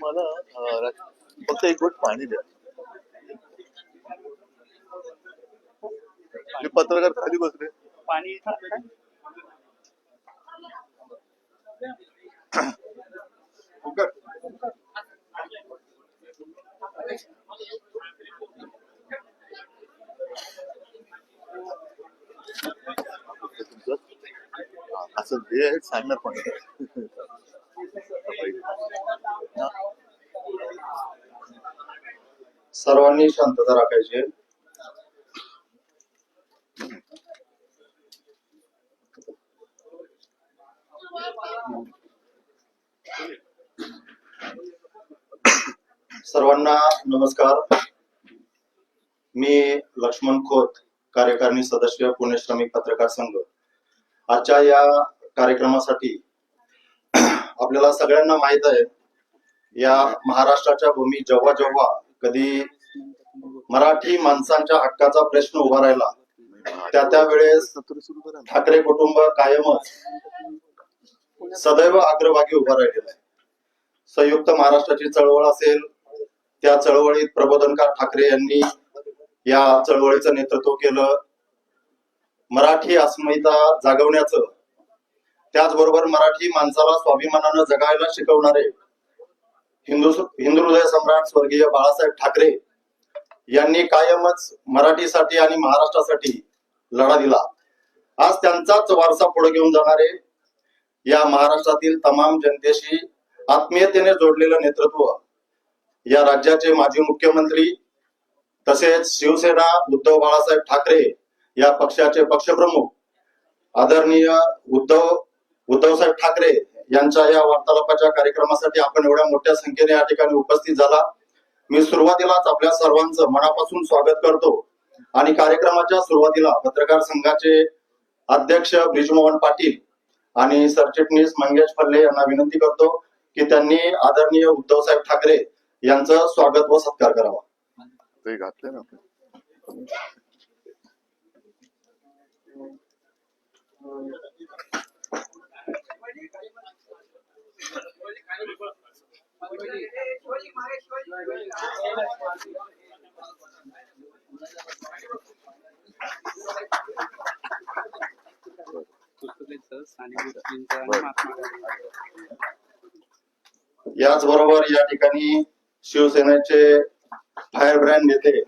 मला फक्त एक गोट पाणी द्या. मी पत्रकार खाली बसले. पाणी असं जे सांगणार पण सर्वांनी शांतता राखायची. सर्वांना नमस्कार. मी लक्ष्मण खोत, कार्यकारिणी सदस्य, पुणे श्रमिक पत्रकार संघ. आजच्या या कार्यक्रमासाठी आपल्याला सगळ्यांना माहित आहे, या महाराष्ट्राच्या भूमीत जेव्हा जेव्हा कधी मराठी माणसांच्या हक्काचा प्रश्न उभा राहिला, त्या वेळेस ठाकरे कुटुंब कायमच सदैव अग्रभागी उभा राहिलेला आहे. संयुक्त महाराष्ट्राची चळवळ असेल, त्या चळवळीत प्रबोधनकार ठाकरे यांनी या चळवळीचं नेतृत्व केलं. मराठी अस्मिता जागवण्याचं, त्याचबरोबर मराठी माणसाला स्वाभिमानानं जगायला शिकवणारे हिंदू हृदय सम्राट स्वर्गीय बाळासाहेब ठाकरे यांनी कायमच मराठीसाठी आणि महाराष्ट्रासाठी लढा दिला. आज त्यांचाच वारसा पुढे घेऊन जाणारे, या महाराष्ट्रातील तमाम जनतेशी आत्मीयतेने जोडलेलं नेतृत्व, या राज्याचे माजी मुख्यमंत्री तसेच शिवसेना उद्धव बाळासाहेब ठाकरे या पक्षाचे पक्षप्रमुख आदरणीय उद्धवसाहेब ठाकरे यांच्या या वार्तालापाच्या कार्यक्रमासाठी आपण एवढ्या मोठ्या संख्येने या ठिकाणी उपस्थित झाला. मी सुरुवातीलाच आपल्या सर्वांचं मनापासून स्वागत करतो आणि कार्यक्रमाच्या सुरुवातीला पत्रकार संघाचे अध्यक्ष ब्रिजमोहन पाटील आणि सरचिटणीस मंगेश फल्ले यांना विनंती करतो की त्यांनी आदरणीय उद्धवसाहेब ठाकरे यांचं स्वागत व सत्कार करावा. ते घातले ना. याचबरोबर या ठिकाणी शिवसेनेचे फायर ब्रँड नेते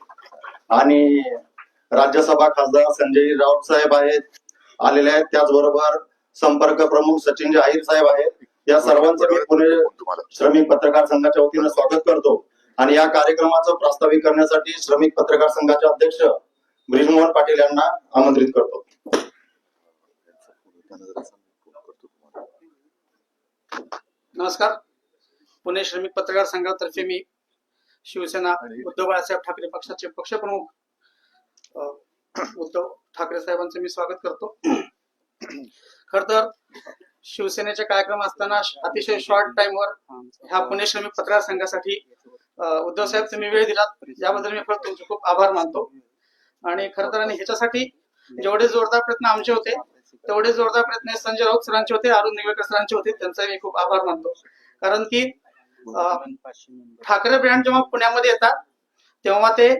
आणि राज्यसभा खासदार संजय राऊत साहेब आलेले आहेत. त्याचबरोबर संपर्क प्रमुख सचिन अहिर साहेब आहेत. या सर्वांचं मी पुणे श्रमिक पत्रकार संघाच्या वतीनं स्वागत करतो आणि या कार्यक्रमाचं प्रास्ताविक करण्यासाठी श्रमिक पत्रकार संघाचे अध्यक्ष ब्रिजमोहन पाटील यांना आमंत्रित करतो. नमस्कार. पुणे श्रमिक पत्रकार संघातर्फे मी शिवसेना उद्धव बाळासाहेब ठाकरे पक्षाचे पक्षप्रमुख उद्धव ठाकरे साहेबांचं मी स्वागत करतो. खर तर शिवसेनेचे कार्यक्रम असताना अतिशय शॉर्ट टाइमवर ह्या पुणे श्रमिक पत्रकार संघासाठी उद्धव साहेब तुम्ही वेळ दिलात, याबद्दल मी तुमचे खूप आभार मानतो. आणि खरं तर आणि ह्याच्यासाठी जेवढे जोरदार प्रयत्न आमचे होते तेवढे जोरदार प्रयत्न संजय राऊत सरांचे होते, अरुण निवेकर सरांचे होते. त्यांचा मी खूप आभार मानतो. कारण की ठाकरे ब्रँड जेव्हा पुण्यामध्ये येतात तेव्हा ते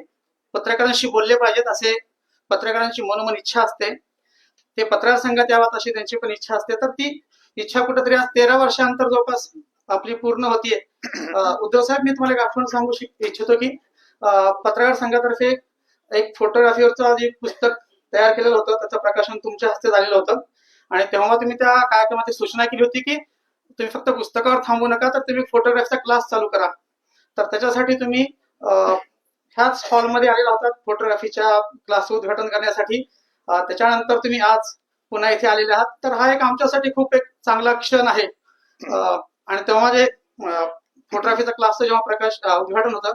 पत्रकारांशी बोलले पाहिजेत असे पत्रकारांची मनोमन इच्छा असते. ते पत्रकार संघात यावात अशी त्यांची पण इच्छा असते. तर ती इच्छा कुठेतरी आज 13 वर्षांतर जवळपास आपली पूर्ण होतीये. उद्धव साहेब, मी तुम्हाला एक आठवण सांगू इच्छितो की पत्रकार संघातर्फे एक फोटोग्राफीवरचं जे पुस्तक तयार केलेलं होतं त्याचं प्रकाशन तुमच्या हस्ते झालेलं होतं. आणि तेव्हा तुम्ही त्या कार्यक्रमात सूचना केली होती की तुम्ही फक्त पुस्तकावर थांबू नका, तर तुम्ही फोटोग्राफीचा क्लास चालू करा. तर त्याच्यासाठी तुम्ही ह्याच हॉलमध्ये आलेला होता फोटोग्राफीच्या क्लासचं उद्घाटन करण्यासाठी. त्याच्यानंतर तुम्ही आज पुन्हा इथे आलेले आहात. तर हा एक आमच्यासाठी खूप एक चांगला क्षण आहे. आणि तेव्हा जे फोटोग्राफीचा क्लासचं जेव्हा उद्घाटन होतं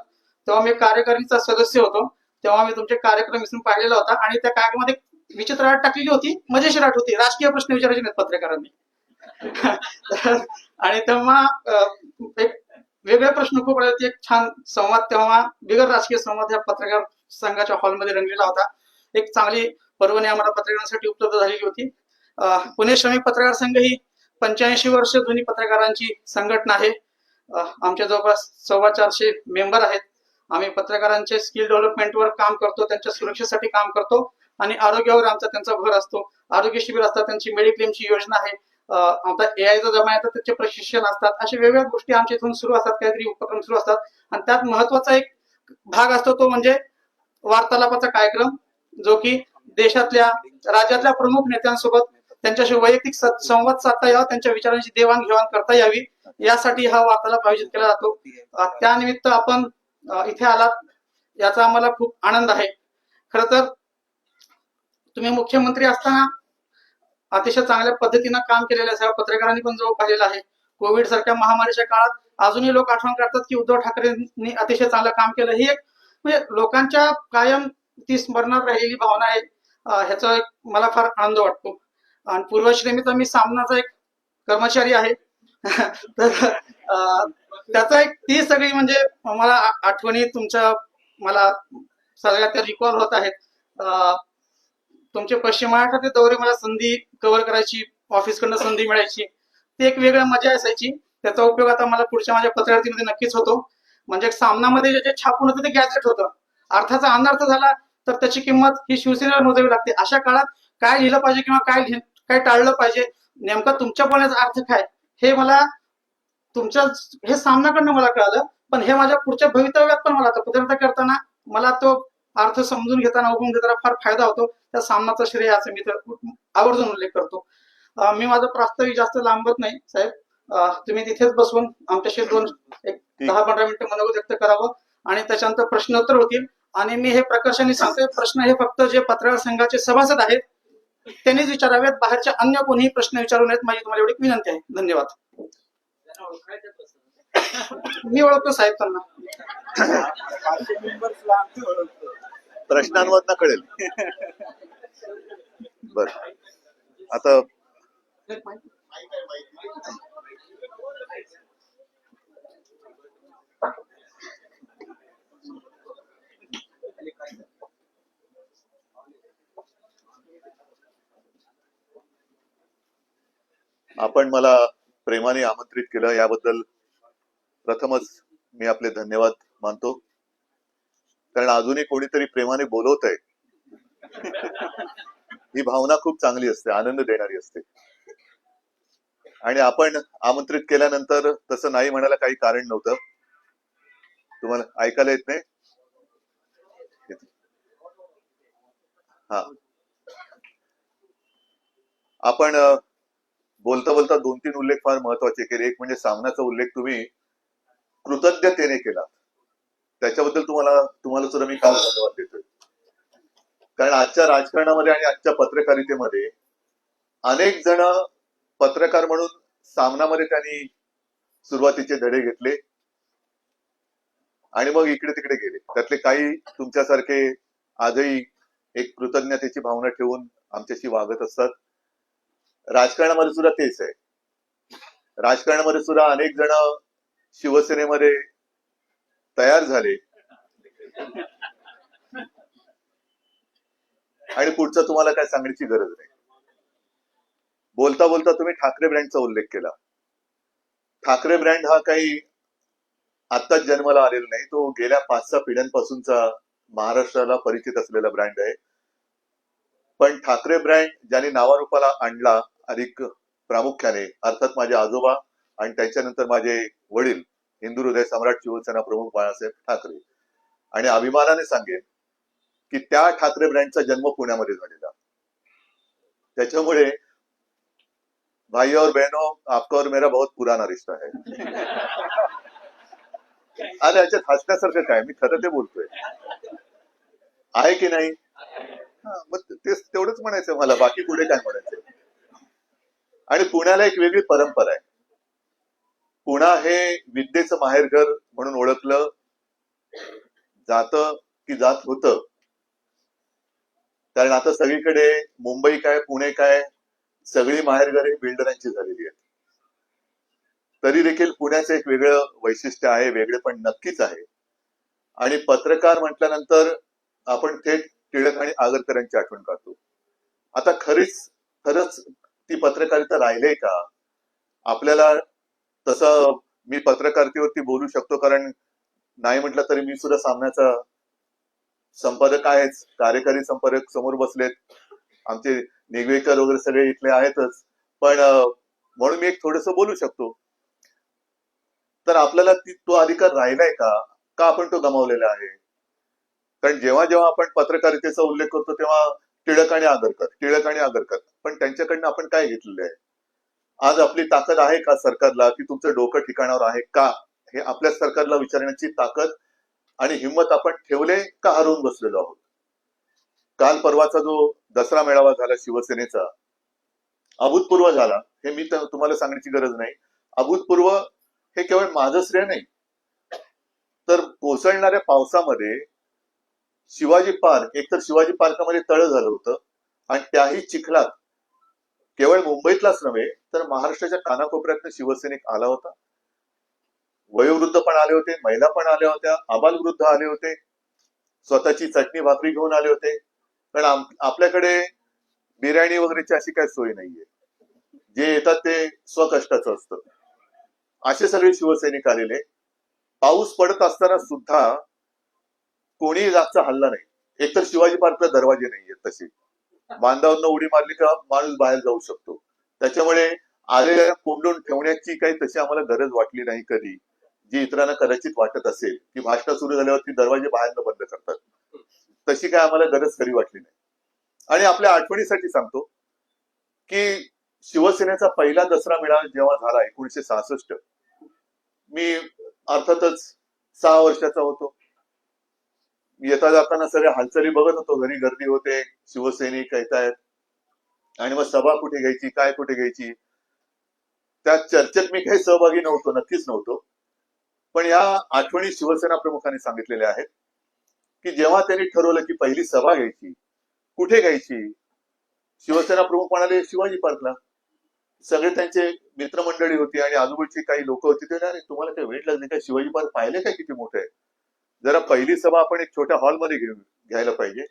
तेव्हा मी कार्यकारिणीचा सदस्य होतो. तेव्हा मी तुमचे कार्यक्रम विसरून पाहिलेला होता आणि त्या कार्यक्रमात एक विचित्र आट टाकलेली होती, मजेशीर आट होती. राजकीय प्रश्न विचारायचे नाहीत पत्रकारांनी. आणि तेव्हा एक वेगळे प्रश्न खूप आले. एक छान संवाद तेव्हा बिगर राजकीय संवाद ह्या पत्रकार संघाच्या हॉलमध्ये रंगलेला होता. एक चांगली पर्वणी आम्हाला पत्रकारांसाठी उपलब्ध झालेली होती. पुणे श्रमिक पत्रकार संघ ही 85 वर्ष जुनी पत्रकारांची संघटना आहे. आमच्या जवळपास 450 मेंबर आहेत. आम्ही पत्रकारांचे स्किल डेव्हलपमेंटवर काम करतो, त्यांच्या सुरक्षेसाठी काम करतो आणि आरोग्यावर आमचा त्यांचा भर असतो. आरोग्य शिबिर असतात, त्यांची मेडिक्लेमची योजना आहे. आता एआयचा जमा येतात त्याचे प्रशिक्षण असतात. अशा वेगवेगळ्या गोष्टी आमच्या इथून सुरू असतात, काहीतरी उपक्रम सुरू असतात. आणि त्यात महत्वाचा एक भाग असतो तो म्हणजे वार्तालापाचा कार्यक्रम, जो की देशातल्या राज्यातल्या प्रमुख नेत्यांसोबत त्यांच्याशी वैयक्तिक संवाद साधता यावा, त्यांच्या विचारांची देवाणघेवाण करता यावी यासाठी हा वार्तालाप आयोजित केला जातो. त्यानिमित्त आपण इथे आलात याचा आम्हाला खूप आनंद आहे. खर तर तुम्ही मुख्यमंत्री असताना अतिशय चांगल्या पद्धतीनं काम केलेलं आहे. पत्रकारांनी पण जो पाहिलेला आहे. कोविड सारख्या महामारीच्या काळात अजूनही लोक आठवण करतात की उद्धव ठाकरेंनी अतिशय चांगलं काम केलं. ही एक म्हणजे लोकांच्या कायम ती स्मरणात राहिलेली भावना आहे. ह्याचा एक मला फार आनंद वाटतो. आणि पूर्वश्रेणीचा मी सामनाचा एक कर्मचारी आहे. तर त्याचा एक ती सगळी म्हणजे मला आठवणी तुमच्या मला सगळ्या त्या रिकॉल होत आहेत. तुमचे पश्चिम महाराष्ट्रातले दौरे मला संधी कव्हर करायची ऑफिसकडनं संधी मिळायची, ती एक वेगळी मजा असायची. त्याचा उपयोग आता मला पुढच्या माझ्या पत्रकारितेमध्ये नक्कीच होतो. म्हणजे सामनामध्ये जे छापून होतं ते गॅजेट होतं. अर्थाचा अनर्थ झाला तर त्याची किंमत ही शिवसेनेला मोजावी लागते. अशा काळात काय लिहिलं पाहिजे किंवा काय टाळलं पाहिजे, नेमका तुमच्या बोलण्याचा अर्थ काय, हे मला तुमच्या हे सामनाकडनं मला कळालं. पण हे माझ्या पुढच्या भवितव्यात पण मला पत्रकारिता करताना मला तो अर्थ समजून घेताना उगवून घेताना फार फायदा होतो. त्या सामनाचा श्रेय असं मी तर आवर्जून उल्लेख करतो. मी माझं प्रास्ताविक जास्त लांबत नाही साहेब. तुम्ही तिथेच बसून आमच्याशी 10-15 मिनिटं मनोगत व्यक्त करावं आणि त्याच्यानंतर प्रश्नोत्तर होतील. आणि मी हे प्रकर्षाने सांगतोय, प्रश्न हे फक्त जे पत्रकार संघाचे सभासद आहेत त्यांनीच विचारावेत, बाहेरच्या अन्य कोणीही प्रश्न विचारू नयेत. माझी तुम्हाला एवढी विनंती आहे. धन्यवाद. मी ओळखतो साहेब त्यांना. प्रश्नांमधनं कळेल. बर, आता आपण मला प्रेमाने आमंत्रित केलं याबद्दल प्रथमच मी आपले धन्यवाद मानतो. कारण अजूनही कोणीतरी प्रेमाने बोलवत आहे ही भावना खूप चांगली असते, आनंद देणारी असते. आणि आपण आमंत्रित केल्यानंतर तसं नाही म्हणायला काही कारण नव्हतं. तुम्हाला ऐकायला येत नाही? हा, आपण बोलता बोलता 2-3 उल्लेख फार महत्वाचे केले. एक म्हणजे सामनाचा उल्लेख तुम्ही कृतज्ञतेने केला, त्याच्याबद्दल तुम्हाला सुद्धा मी काल धन्यवाद देतोय. कारण आजच्या राजकारणामध्ये आणि आजच्या पत्रकारितेमध्ये अनेक जण पत्रकार म्हणून सामनामध्ये त्यांनी सुरुवातीचे धडे घेतले आणि मग इकडे तिकडे गेले. त्यातले काही तुमच्यासारखे आजही एक कृतज्ञतेची भावना ठेवून आमच्याशी वागत असतात. राजकारणामध्ये सुद्धा तेच आहे. राजकारणामध्ये सुद्धा अनेक जण शिवसेनेमध्ये तयार झाले आणि पुढचं तुम्हाला काय सांगण्याची गरज नाही. बोलता बोलता तुम्ही ठाकरे ब्रँडचा उल्लेख केला. ठाकरे ब्रँड हा काही आत्ताच जन्माला आलेला नाही, तो गेल्या 5-6 पिढ्यांपासूनचा महाराष्ट्राला परिचित असलेला ब्रँड आहे. पण ठाकरे ब्रँड ज्यांनी नावारूपाला आणला अधिक प्रामुख्याने अर्थात माझे आजोबा आणि त्याच्यानंतर माझे वडील हिंदू हृदय सम्राट शिवसेना प्रमुख बाळासाहेब ठाकरे. आणि अभिमानाने सांगेन की त्या ठाकरे ब्रँडचा जन्म पुण्यामध्ये झालेला. त्याच्यामुळे भाई और बहनों, आपका और मेरा बहुत पुराना रिश्ता है. अरे याच्यात हसण्यासारखं काय, मी खरं ते बोलतोय. आहे की नाही? मग तेच तेवढंच म्हणायचं मला, बाकी पुढे काय म्हणायचं. आणि पुण्याला एक वेगळी परंपरा आहे. पुणा हे विद्येचं माहेरघर म्हणून ओळखलं जातं की जात होतं. कारण आता सगळीकडे मुंबई काय पुणे काय सगळी माहेरघरे बिल्डरांची झालेली आहेत. तरी देखील पुण्याचं एक वेगळं वैशिष्ट्य आहे, वेगळे पण नक्कीच आहे. आणि पत्रकार म्हटल्यानंतर आपण थेट टिळक आणि आगरकरांची आठवण काढतो. आता खरंच ती पत्रकारिता राहिलीय का? आपल्याला तसं मी पत्रकारितेवरती बोलू शकतो, कारण नाही म्हटलं तरी मी सुद्धा सामन्याचा संपादक आहेच, कार्यकारी संपादक समोर बसलेत, आमचे निगवेकर वगैरे सगळे इथले आहेतच. पण म्हणून मी एक थोडंसं बोलू शकतो. तर आपल्याला तो अधिकार राहिलाय का? का आपण तो गमावलेला आहे? कारण जेव्हा जेव्हा आपण पत्रकारितेचा उल्लेख करतो तेव्हा टिळक आणि आगरकर, पण त्यांच्याकडनं आपण काय घेतलेलं आहे? आज आपली ताकद आहे का सरकारला की तुमचं डोकं ठिकाणावर आहे का, हे आपल्या सरकारला विचारण्याची ताकद आणि हिंमत आपण ठेवले का हरवून बसलेलो आहोत? काल परवाचा जो दसरा मेळावा झाला शिवसेनेचा, अभूतपूर्व झाला. हे मी तुम्हाला सांगण्याची गरज नाही. अभूतपूर्व हे केवळ माझं श्रेय नाही, तर कोसळणाऱ्या पावसामध्ये शिवाजी पार्क, एकतर शिवाजी पार्कामध्ये तळं झालं होतं आणि त्याही चिखलात केवळ मुंबईतलाच नव्हे तर महाराष्ट्राच्या कानाकोपऱ्यातनं शिवसैनिक आला होता. वयोवृद्ध पण आले होते, महिला पण आल्या होत्या, आबालवृद्ध आले होते, स्वतःची चटणी भाकरी घेऊन आले होते. कारण आपल्याकडे बिर्याणी वगैरेची अशी काही सोय नाहीये. जे येतात ते स्वकष्टाचं असतं. असे सगळे शिवसैनिक आलेले. पाऊस पडत असताना सुद्धा कोणीही जागचा हल्ला नाही. एकतर शिवाजी पार्कला दरवाजे नाहीयेत तसे, बांधावरनं उडी मारली का माणूस बाहेर जाऊ शकतो. त्याच्यामुळे आलेल्या कोंडून ठेवण्याची काही तशी आम्हाला गरज वाटली नाही कधी, जी इतरांना कदाचित वाटत असेल की भाषण सुरू झाल्यावरती दरवाजे बाहेरनं बंद करतात. तशी काय आम्हाला गरज खरी वाटली नाही. आणि आपल्या आठवणीसाठी सांगतो की शिवसेनेचा पहिला दसरा मेळावा जेव्हा झाला 1966, मी अर्थातच 6 वर्षाचा होतो. येता जाताना सगळ्या हालचाली बघत होतो, घरी गर्दी होते, शिवसैनिक येतायत, आणि मग सभा कुठे घ्यायची, काय कुठे घ्यायची, त्या चर्चेत मी काही सहभागी नव्हतो, नक्कीच नव्हतो. पण या आठवणी शिवसेना प्रमुखांनी सांगितलेल्या आहेत की जेव्हा त्यांनी ठरवलं की पहिली सभा घ्यायची, कुठे घ्यायची, शिवसेना प्रमुख म्हणाले शिवाजी पार्कला. सगळे त्यांचे मित्रमंडळी होती आणि आजूबाजूची काही लोक होती. ते अरे तुम्हाला काही वेळ लागली काय, शिवाजी पार्क पाहिले काय किती मोठं आहे, जरा पहिली सभा आपण एक छोट्या हॉलमध्ये घ्यायला पाहिजे,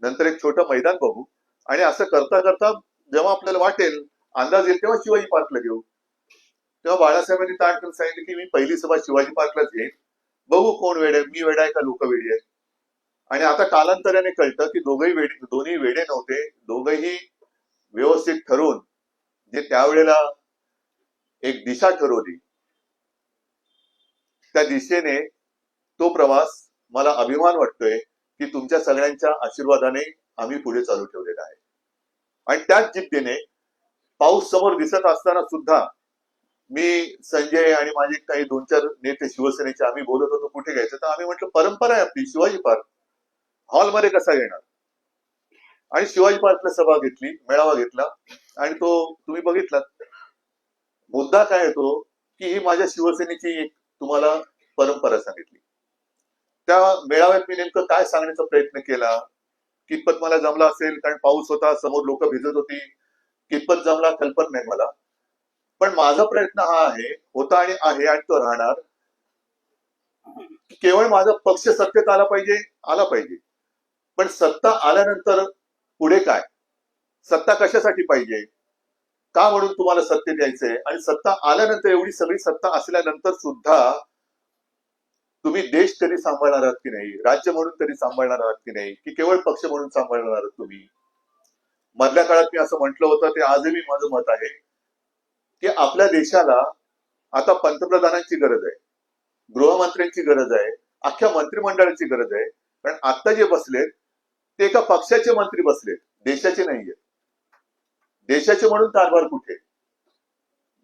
नंतर एक छोटं मैदान बघू, आणि असं करता करता जेव्हा आपल्याला वाटेल, अंदाज येईल तेव्हा शिवाजी पार्कला घेऊ. तेव्हा बाळासाहेबांनी ताण करून सांगितलं की मी पहिली सभा शिवाजी पार्कलाच घेईन, बघू कोण वेड आहे, मी वेडा आहे का लोक वेडी आहे. आणि आता कालांतराने कळतं की दोन्ही वेडे नव्हते, दोघंही व्यवस्थित ठरवून जे त्यावेळेला एक दिशा ठरवली, त्या दिशेने तो प्रवास मला अभिमान वाटतोय की तुमच्या सगळ्यांच्या आशीर्वादाने आम्ही पुढे चालू ठेवलेला आहे. आणि त्याच जिद्दीने पाऊस समोर दिसत असताना सुद्धा मी, संजय आणि माझे काही 2-4 नेते शिवसेनेचे आम्ही बोलत होतो कुठे घ्यायचं, तर आम्ही म्हटलं परंपरा आहे आपली, शिवाजी पार्क, हॉलमध्ये कसा घेणार. आणि शिवाजी पार्कला सभा घेतली, मेळावा घेतला, आणि तो तुम्ही बघितलात. मुद्दा काय येतो की ही माझ्या शिवसेनेची एक तुम्हाला परंपरा सांगितली. त्या मेळाव्यात मी नेमकं काय सांगण्याचा प्रयत्न केला, कितपत मला जमला असेल, कारण पाऊस होता, समोर लोक भिजत होती, कितपत जमला कल्पना नाही मला. पण माझा प्रयत्न हा होता आणि तो राहणार, केवळ माझा पक्ष सत्तेत आला पाहिजे, पण सत्ता आल्यानंतर पुढे सत्ता कशासाठी पाहिजे, का म्हणून तुम्हाला सत्तेत यायचंय, आणि सत्ता आल्यानंतर एवढी सगळी सत्ता असल्यानंतर सुद्धा तुम्ही देश कधी सांभाळणार आहात की नाही, राज्य म्हणून कधी सांभाळणार आहात की नाही, की केवळ पक्ष म्हणून सांभाळणार आहात तुम्ही. मधल्या काळात मी असं म्हटलं होतं, ते आजही माझं मत आहे की आपल्या देशाला आता पंतप्रधानांची गरज आहे, गृहमंत्र्यांची गरज आहे, अख्ख्या मंत्रिमंडळाची गरज आहे. कारण आता जे बसलेत ते एका पक्षाचे मंत्री बसलेत, देशाचे नाहीये. देशाचे म्हणून कारभार कुठे?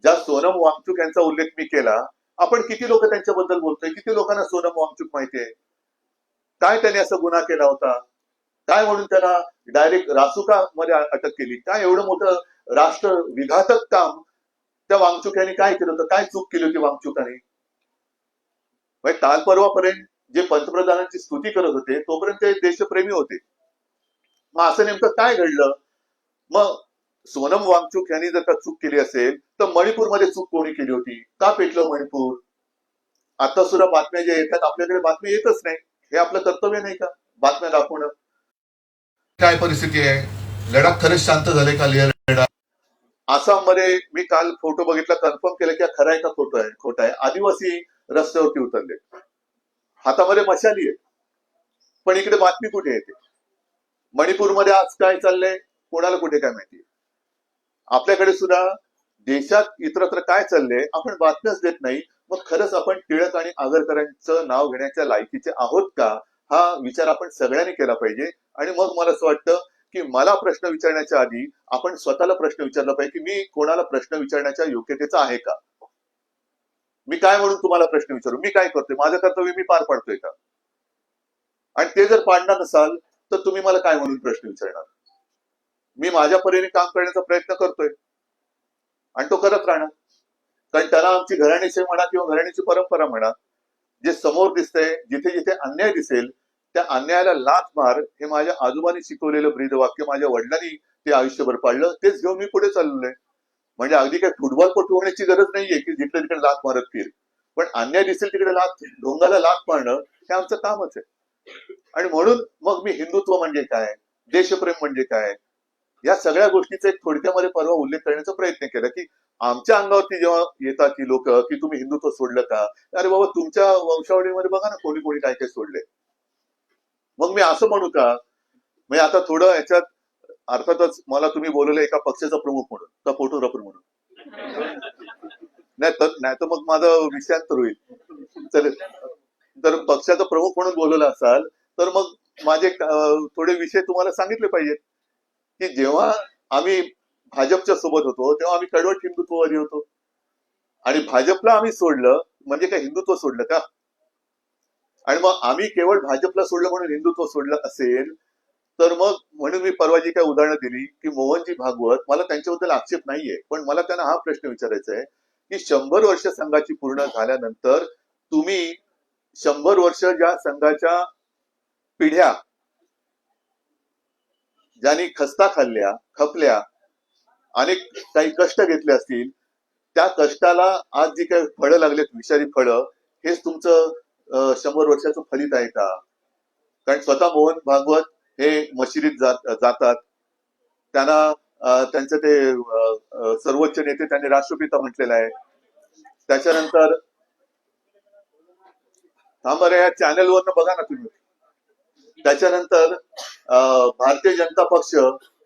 ज्या सोनम वांगचुक यांचा उल्लेख मी केला, आपण किती लोक त्यांच्याबद्दल बोलतोय, किती लोकांना सोनम वांगचुक माहितीये, काय त्यांनी असा गुन्हा केला होता, काय म्हणून त्याला डायरेक्ट रासुका मध्ये अटक केली, काय एवढं मोठं राष्ट्र विघातक काम त्या वांगचुक यांनी काय केलं होतं, काय चूक केली होती वांगचुकांनी. म्हणजे काल परवापर्यंत जे पंतप्रधानांची स्तुती करत होते तोपर्यंत ते देशप्रेमी होते. मग असं नेमकं काय घडलं? मग सोनम वांगचुक यांनी जर का चूक केली असेल तर मणिपूरमध्ये चूक कोणी केली होती, का पेटलं मणिपूर? आता सुद्धा बातम्या ज्या येतात, आपल्याकडे बातम्या येतच नाही, हे आपलं कर्तव्य नाही का बातम्या दाखवणं? काय परिस्थिती आहे? लडाख खरंच शांत झाले का? लडाख आसाममध्ये मी काल फोटो बघितला, कन्फर्म केलं की खरं आहे का खोटं आहे? खोटं आहे. आदिवासी रस्त्यावरती उतरले, हातामध्ये मशाली आहे, पण इकडे बातमी कुठे येते? मणिपूरमध्ये आज काय चाललंय कोणाला कुठे काय माहिती? आपल्याकडे सुद्धा देशात इतरत्र काय चाललंय आपण बातम्याच देत नाही. मग खरंच आपण टिळक आणि आगरकरांचं नाव घेण्याच्या लायकीचे आहोत का, हा विचार आपण सगळ्यांनी केला पाहिजे. आणि मग मला असं वाटतं की मला प्रश्न विचारण्याच्या आधी आपण स्वतःला प्रश्न विचारला पाहिजे की मी कोणाला प्रश्न विचारण्याच्या योग्यतेचा आहे का? मी काय म्हणून तुम्हाला प्रश्न विचारू? मी काय करतोय? माझं कर्तव्य मी पार पाडतोय का? आणि ते जर पाडणार नसाल तर तुम्ही मला काय म्हणून प्रश्न विचारणार? मी माझ्या परीने काम करण्याचा प्रयत्न करतोय आणि तो करत राहणार. कारण त्याला आमची घराणीची म्हणा किंवा घराणीची परंपरा म्हणा, जे समोर दिसतंय, जिथे जिथे अन्याय दिसेल त्या अन्यायाला लाथ मार, हे माझ्या आजोबांनी शिकवलेलं ब्रीदवाक्य माझ्या वडिलांनी ते आयुष्यभर पाळलं, तेच घेऊन मी पुढे चाललोय. म्हणजे अगदी काही फुटबॉलपटू होण्याची गरज नाहीये की जिकडे तिकडे लाथ मारत फिर, पण अन्याय दिसेल तिकडे ढोंगाला लाथ मारणं हे आमचं कामच आहे. आणि म्हणून मग मी हिंदुत्व म्हणजे काय, देशप्रेम म्हणजे काय, या सगळ्या गोष्टीचा एक थोडक्यामध्ये परवा उल्लेख करण्याचा प्रयत्न केला की आमच्या अंगावरती जेव्हा येतात की लोक की तुम्ही हिंदुत्व सोडलं का, अरे बाबा तुमच्या वंशावळीमध्ये बघा ना कोणी कोणी काय काय सोडले. मग मी असं म्हणू का? म्हणजे आता थोडं याच्यात अर्थातच मला तुम्ही बोलवलं एका पक्षाचा प्रमुख म्हणून का फोटोग्राफर म्हणून, नाही तर मग माझं विषयांतर होईल. चल, तर पक्षाचा प्रमुख म्हणून बोलवलं असाल तर मग माझे थोडे विषय तुम्हाला सांगितले पाहिजेत की जेव्हा आम्ही भाजपच्या सोबत होतो तेव्हा आम्ही कडवट हिंदुत्ववादी होतो, आणि भाजपला आम्ही सोडलं म्हणजे काय हिंदुत्व सोडलं का? आणि मग आम्ही केवळ भाजपला सोडलं म्हणून हिंदुत्व सोडलं असेल तर मग म्हणून मी परवा जी काय उदाहरणं दिली की मोहनजी भागवत, मला त्यांच्याबद्दल आक्षेप नाहीये, पण मला त्यांना हा प्रश्न विचारायचा आहे की 100 वर्ष संघाची पूर्ण झाल्यानंतर तुम्ही 100 वर्ष ज्या संघाच्या पिढ्या ज्यांनी खस्ता खाल्ल्या, खपल्या, अनेक काही कष्ट घेतले असतील, त्या कष्टाला आज जी काही फळं लागलेत, विषारी फळं, हेच तुमचं 100 वर्षाचं फलित आहे का? कारण स्वतः मोहन भागवत हे मशिदीत जातात, त्यांना त्यांचं ते सर्वोच्च नेते त्यांनी राष्ट्रपिता म्हटलेलं आहे. त्याच्यानंतर थांबा या चॅनलवरनं बघा ना तुम्ही. त्याच्यानंतर भारतीय जनता पक्ष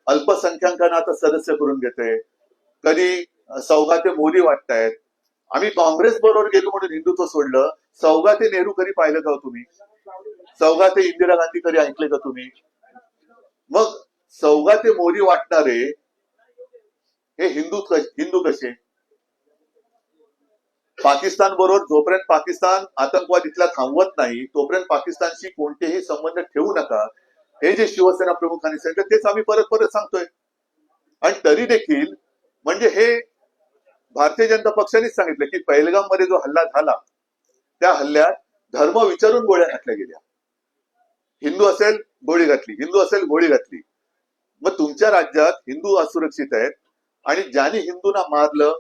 अल्पसंख्याकांना आता सदस्य करून घेते, कधी सौगाते मोदी वाटतायत. आम्ही काँग्रेस बरोबर गेलो म्हणून हिंदुत्व सोडलं. सौगाते नेहरू कधी पाहिलं का तुम्ही? सौगाते इंदिरा गांधी कधी ऐकले का तुम्ही? मग सौगाते मोदी वाटणारे हे हिंदू कसे? पाकिस्तान बरोबर जोपर्यंत पाकिस्तान आतंकवाद इथला थांबवत नाही तोपर्यंत पाकिस्तानशी कोणतेही संबंध ठेवू नका, हे जे शिवसेना प्रमुखांनी सांगितलं तेच आम्ही परत परत सांगतोय. आणि तरी देखील म्हणजे हे भारतीय जनता पक्षानेच सांगितलं की पहलगाम मध्ये जो हल्ला झाला त्या हल्ल्यात धर्म विचारून गोळ्या घातल्या गेल्या. हिंदू असेल गोळी घातली, हिंदू असेल गोळी घातली. मग तुमच्या राज्यात हिंदू असुरक्षित आहेत आणि ज्यांनी हिंदूंना मारलं,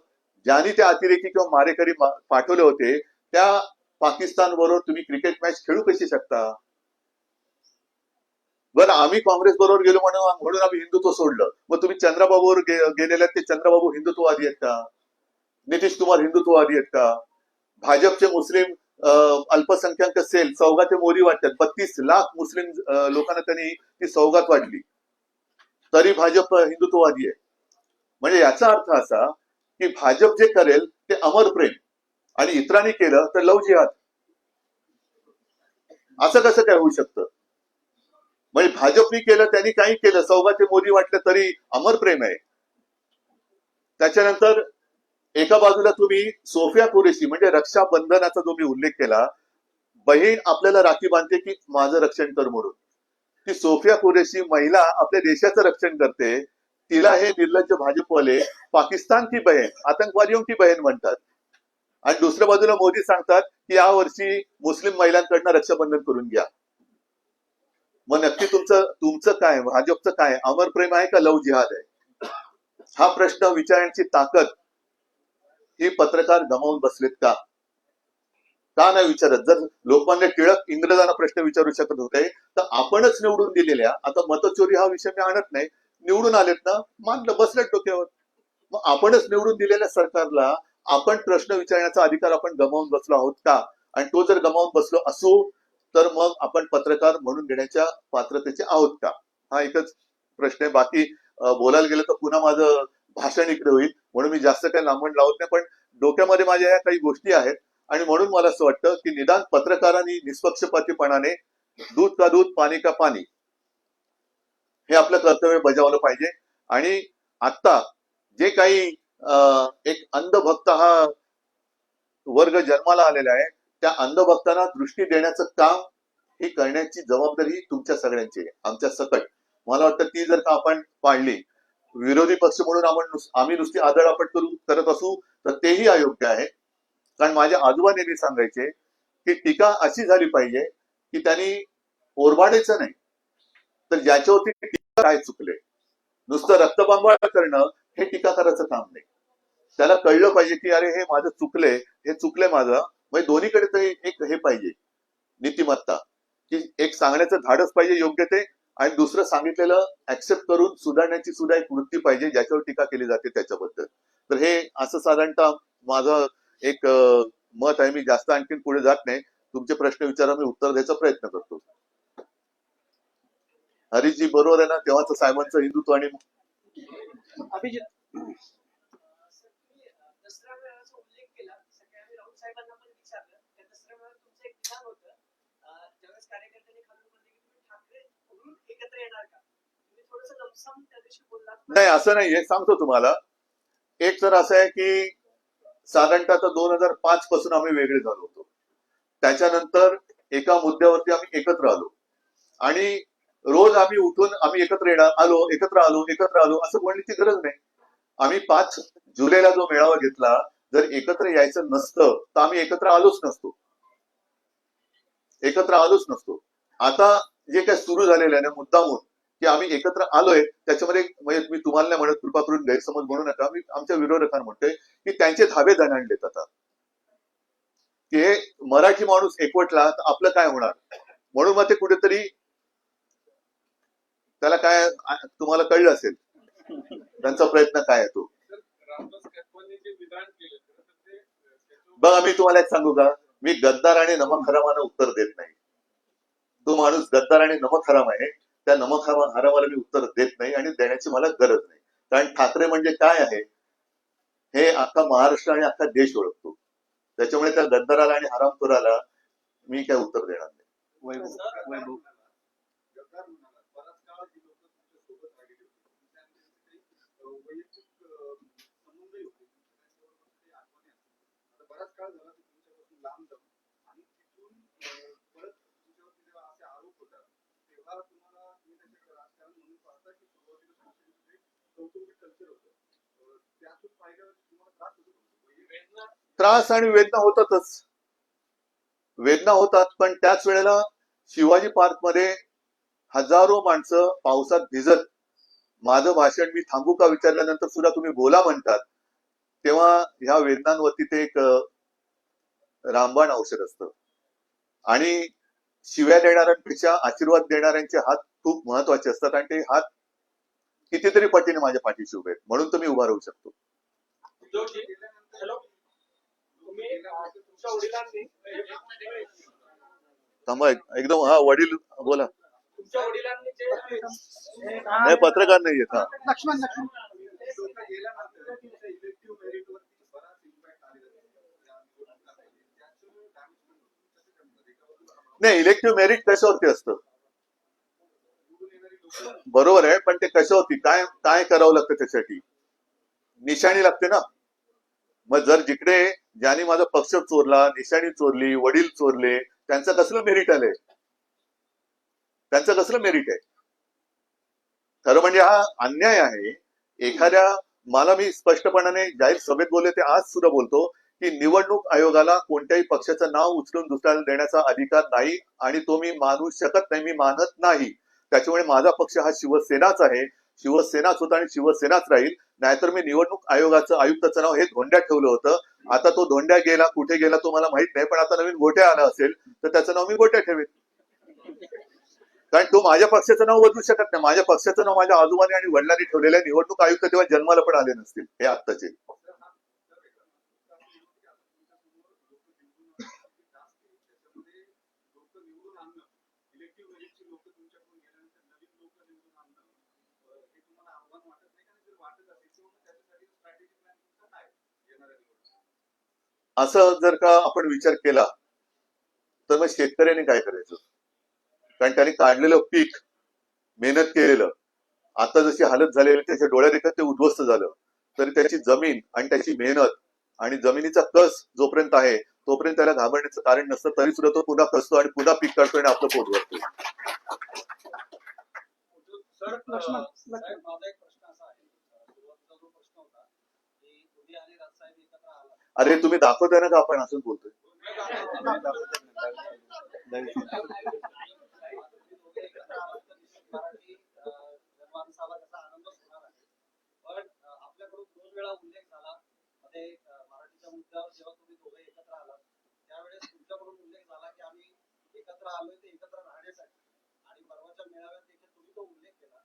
ज्यांनी त्या अतिरेकी किंवा मारेकरी पाठवले होते, त्या पाकिस्तान बरोबर तुम्ही क्रिकेट मॅच खेळू कशी शकता? बरं आम्ही काँग्रेस बरोबर गेलो म्हणून आम्ही हिंदुत्व सोडलं. मग तुम्ही चंद्राबाबूवर गेलेल्या ते चंद्राबाबू हिंदुत्ववादी आहेत का? नितीश कुमार हिंदुत्ववादी आहेत का? भाजपचे मुस्लिम अल्पसंख्याक सेल सौगाते मोरी वाटतात. 32 लाख मुस्लिम लोकांना त्यांनी ती सौगात वाटली, तरी भाजप हिंदुत्ववादी आहे. म्हणजे याचा अर्थ असा की भाजप जे करेल ते अमर प्रेम आणि इतरांनी केलं तर लव जिहाद. असं कसं काय होऊ शकतं? म्हणजे भाजपनी केलं, त्यांनी काही केलं, सौगाते मोदी वाटलं तरी अमर प्रेम आहे. त्याच्यानंतर एका बाजूला तुम्ही सोफिया कुरेशी म्हणजे रक्षाबंधनाचा जो मी उल्लेख केला, बहीण आपल्याला राखी बांधते की माझं रक्षण कर म्हणून. ती सोफिया कुरेशी महिला आपल्या देशाचं रक्षण करते, तिला हे निर्लज्ज भाजपवाले पाकिस्तान की बहन, आतंकवादियों की बहन म्हणतात. आणि दुसऱ्या बाजूला मोदी सांगतात की या वर्षी मुस्लिम महिलांकडनं रक्षाबंधन करून घ्या. मग नक्की तुमचं काय, भाजपचं काय, अमर प्रेम आहे का लव जिहाद आहे? हा प्रश्न विचारण्याची ताकद ही पत्रकार गमावून बसलेत का? का नाही विचारत? जर लोकमान्य टिळक इंग्रजांना प्रश्न विचारू शकत होते तर आपणच निवडून दिलेल्या, आता मतचोरी हा विषय मी आणत नाही, निवडून आलेत ना, मानलं, बसलेत डोक्यावर. मग आपणच निवडून दिलेल्या सरकारला आपण प्रश्न विचारण्याचा अधिकार आपण गमावून बसलो आहोत का? आणि तो जर गमावून बसलो असू तर मग आपण पत्रकार म्हणून घेण्याच्या पात्रतेचे आहोत का? हा एकच प्रश्न आहे. बाकी बोलायला गेलं तर पुन्हा माझं भाषण इकडे होईल, म्हणून मी जास्त काही लांबण लावत नाही. पण डोक्यामध्ये माझ्या या काही गोष्टी आहेत आणि म्हणून मला असं वाटतं की निदान पत्रकारांनी निष्पक्षपातीपणाने दूध का दूध पाणी का पाणी हे आपलं कर्तव्य बजावलं पाहिजे. आणि आता जे काही एक अंधभक्त हा वर्ग जन्माला आलेला आहे, त्या अंधभक्तांना दृष्टी देण्याचं काम ही करण्याची जबाबदारी तुमच्या सगळ्यांची आहे, आमच्या सकट. मला वाटतं ती जर का आपण पाळली, विरोधी पक्ष म्हणून आम्ही नुसती आदळआपट करत असू तर तेही अयोग्य आहे. कारण माझ्या आजोबा नेहमी सांगायचे की टीका अशी झाली पाहिजे की त्यांनी ओरबाडायचं नाही, तर ज्याच्यावरती टीका काय चुकले, नुसतं रक्तबंबाळ करणं हे टीका करायचं काम नाही. त्याला कळलं पाहिजे की अरे हे माझं चुकलंय, हे चुकलंय माझं. म्हणजे दोन्हीकडे तरी एक हे पाहिजे, नीतिमत्ता, की एक सांगण्याचं धाडस पाहिजे योग्य ते, आणि दुसरं सांगितलेलं ऍक्सेप्ट करून सुधारण्याची सुद्धा एक वृत्ती पाहिजे ज्याच्यावर टीका केली जाते त्याच्याबद्दल. तर हे असं साधारणतः माझं एक मत आहे. मी जास्त आणखीन पुढे जात नाही. तुमचे प्रश्न विचारा, मी उत्तर द्यायचा प्रयत्न करतो. हरीशजी बरोबर आहे ना? तेव्हाच साहेबांचं हिंदुत्व आणि अभिजित दसरा मेळाव्याचा उल्लेख केला. सगळ्यांनी राऊत साहेबांना पण विचारलं. त्या दसरा मेळाव्यात तुमचं एक विधान होतं, ज्यावेळेस कार्यकर्त्यांनी खालून म्हणले की तुम्ही ठाकरे म्हणून एकत्र येणार का? तुम्ही थोडंसं लमसम त्या दिवशी बोललात. नाही, असं नाहीये, सांगतो तुम्हाला. एक तर असं आहे की साधारणतः आता 2005 पासून आम्ही वेगळे झालो होतो. त्याच्यानंतर एका मुद्द्यावरती आम्ही एकत्र आलो आणि रोज आम्ही उठून आम्ही एकत्र आलो असं म्हणण्याची गरज नाही. आम्ही 5 जुलैला जो मेळावा घेतला, जर एकत्र यायचं नसतं तर आम्ही एकत्र आलोच नसतो. आता जे काय सुरू झालेलं आहे ना मुद्दामून की आम्ही एकत्र आलोय, त्याच्यामध्ये म्हणजे मी तुम्हाला नाही म्हणत, कृपा करून गैरसमज म्हणू नका, मी आमच्या विरोधकांना म्हणतोय की त्यांचे धाबे दणाणलेत आता, की हे मराठी माणूस एकवटला तर आपलं काय होणार. म्हणून मग ते कुठेतरी त्याला काय, तुम्हाला कळलं असेल त्यांचा प्रयत्न काय आहे तो. बघा, मी तुम्हाला एक सांगू का, मी गद्दार आणि नमक हरामाला उत्तर देत नाही. तो माणूस गद्दार आणि नमक हराम आहे, त्या नमक हरामाला मी उत्तर देत नाही आणि देण्याची मला गरज नाही. कारण ठाकरे म्हणजे काय आहे हे अख्खा महाराष्ट्र आणि अख्खा देश ओळखतो. त्याच्यामुळे त्या गद्दाराला आणि हरामखोराला मी काय उत्तर देणार नाही. वैभव त्रास आणि वेदना होतात, पण त्याच वेळेला शिवाजी पार्क मध्ये हजारो माणसं पावसात भिजत माझं भाषण मी थांबू का विचारल्यानंतर सुद्धा तुम्ही बोला म्हणतात, तेव्हा ह्या वेदनांवरती ते एक रामबाण औषध असतं. आणि शिव्या देणाऱ्यांपेक्षा आशीर्वाद देणाऱ्यांचे हात खूप महत्वाचे असतात आणि ते हात कितीतरी पटीने माझ्या पाठीशी उभे आहेत, म्हणून तर मी उभा राहू शकतो. हॅलो तुम्ही तुमच्या वडिलांनी थांबा एकदम, हा वडील बोला. तुमच्या वडिलांनी जे नाही, पत्रकार नाहीये. हा, लक्ष्मण नाही, इलेक्टिव्ह मेरिट कशावरती असतं? बरोबर आहे, पण ते कशावरती, काय काय करावं लागतं त्यासाठी? निशाणी लागते ना. मग जर जिकडे ज्यांनी माझा पक्ष चोरला, निशाणी चोरली, वडील चोरले, त्यांचं कसलं मेरिट आलंय? त्यांचं कसलं मेरिट आहे? खरं म्हणजे हा अन्याय आहे. एखाद्या, मला मी स्पष्टपणाने जाहीर सभेत बोलले, ते आज सुद्धा बोलतो की निवडणूक आयोगाला कोणत्याही पक्षाचं नाव उचलून दुसऱ्याला देण्याचा अधिकार नाही आणि तो मी मानू शकत नाही, मी मानत नाही. त्याच्यामुळे माझा पक्ष हा शिवसेनाच आहे, शिवसेनाच होता आणि शिवसेनाच राहील. नाहीतर मी निवडणूक आयोगाचं आयुक्ताचं नाव हे धोंड्यात ठेवलं होतं. आता तो धोंड्या गेला, कुठे गेला तो मला माहित नाही, पण आता नवीन गोट्या आला असेल तर त्याचं नाव मी गोट्या ठेवेन. कारण तो माझ्या पक्षाचं नाव बदलू शकत नाही. माझ्या पक्षाचं नाव माझ्या आजोबाने आणि वडिलांनी ठेवलेलं आहे. निवडणूक आयुक्त तेव्हा जन्माला पण आले नसतील हे आत्ताचे. असं जर का आपण विचार केला तर मग शेतकऱ्यांनी काय करायचं? कारण त्यांनी काढलेलं पीक, मेहनत केलेलं, आता जशी हालत झालेली त्याच्या डोळ्यादेखत ते उद्ध्वस्त झालं, तरी त्याची जमीन आणि त्याची मेहनत आणि जमिनीचा कस जोपर्यंत आहे तोपर्यंत त्याला घाबरण्याचं कारण नसतं. तरी सुद्धा तो पुन्हा कसतो आणि पुन्हा पीक काढतो आणि आपलं पोट भरतो. सर साहेब, माझा एक प्रश्न असा आहे, सुरुवातीचा जो प्रश्न होता की तुम्ही आणि राजसाहेब एकत्र आला. अरे तुम्ही दाखवताय ना का आपण असंच बोलतोय? मराठी जनमानसाला त्याचा आनंदच होणार आहे. पण आपल्याकडून 2 वेळा उल्लेख झाला मध्ये मराठीच्या मुद्द्यावर जेव्हा तुम्ही दोघे एकत्र आलात त्यावेळेस तुमच्याकडून उल्लेख झाला की आम्ही एकत्र आलोय ते एकत्र राहण्यासाठी, आणि परवाच्या मेळाव्यात देखील तुम्ही तो उल्लेख केला.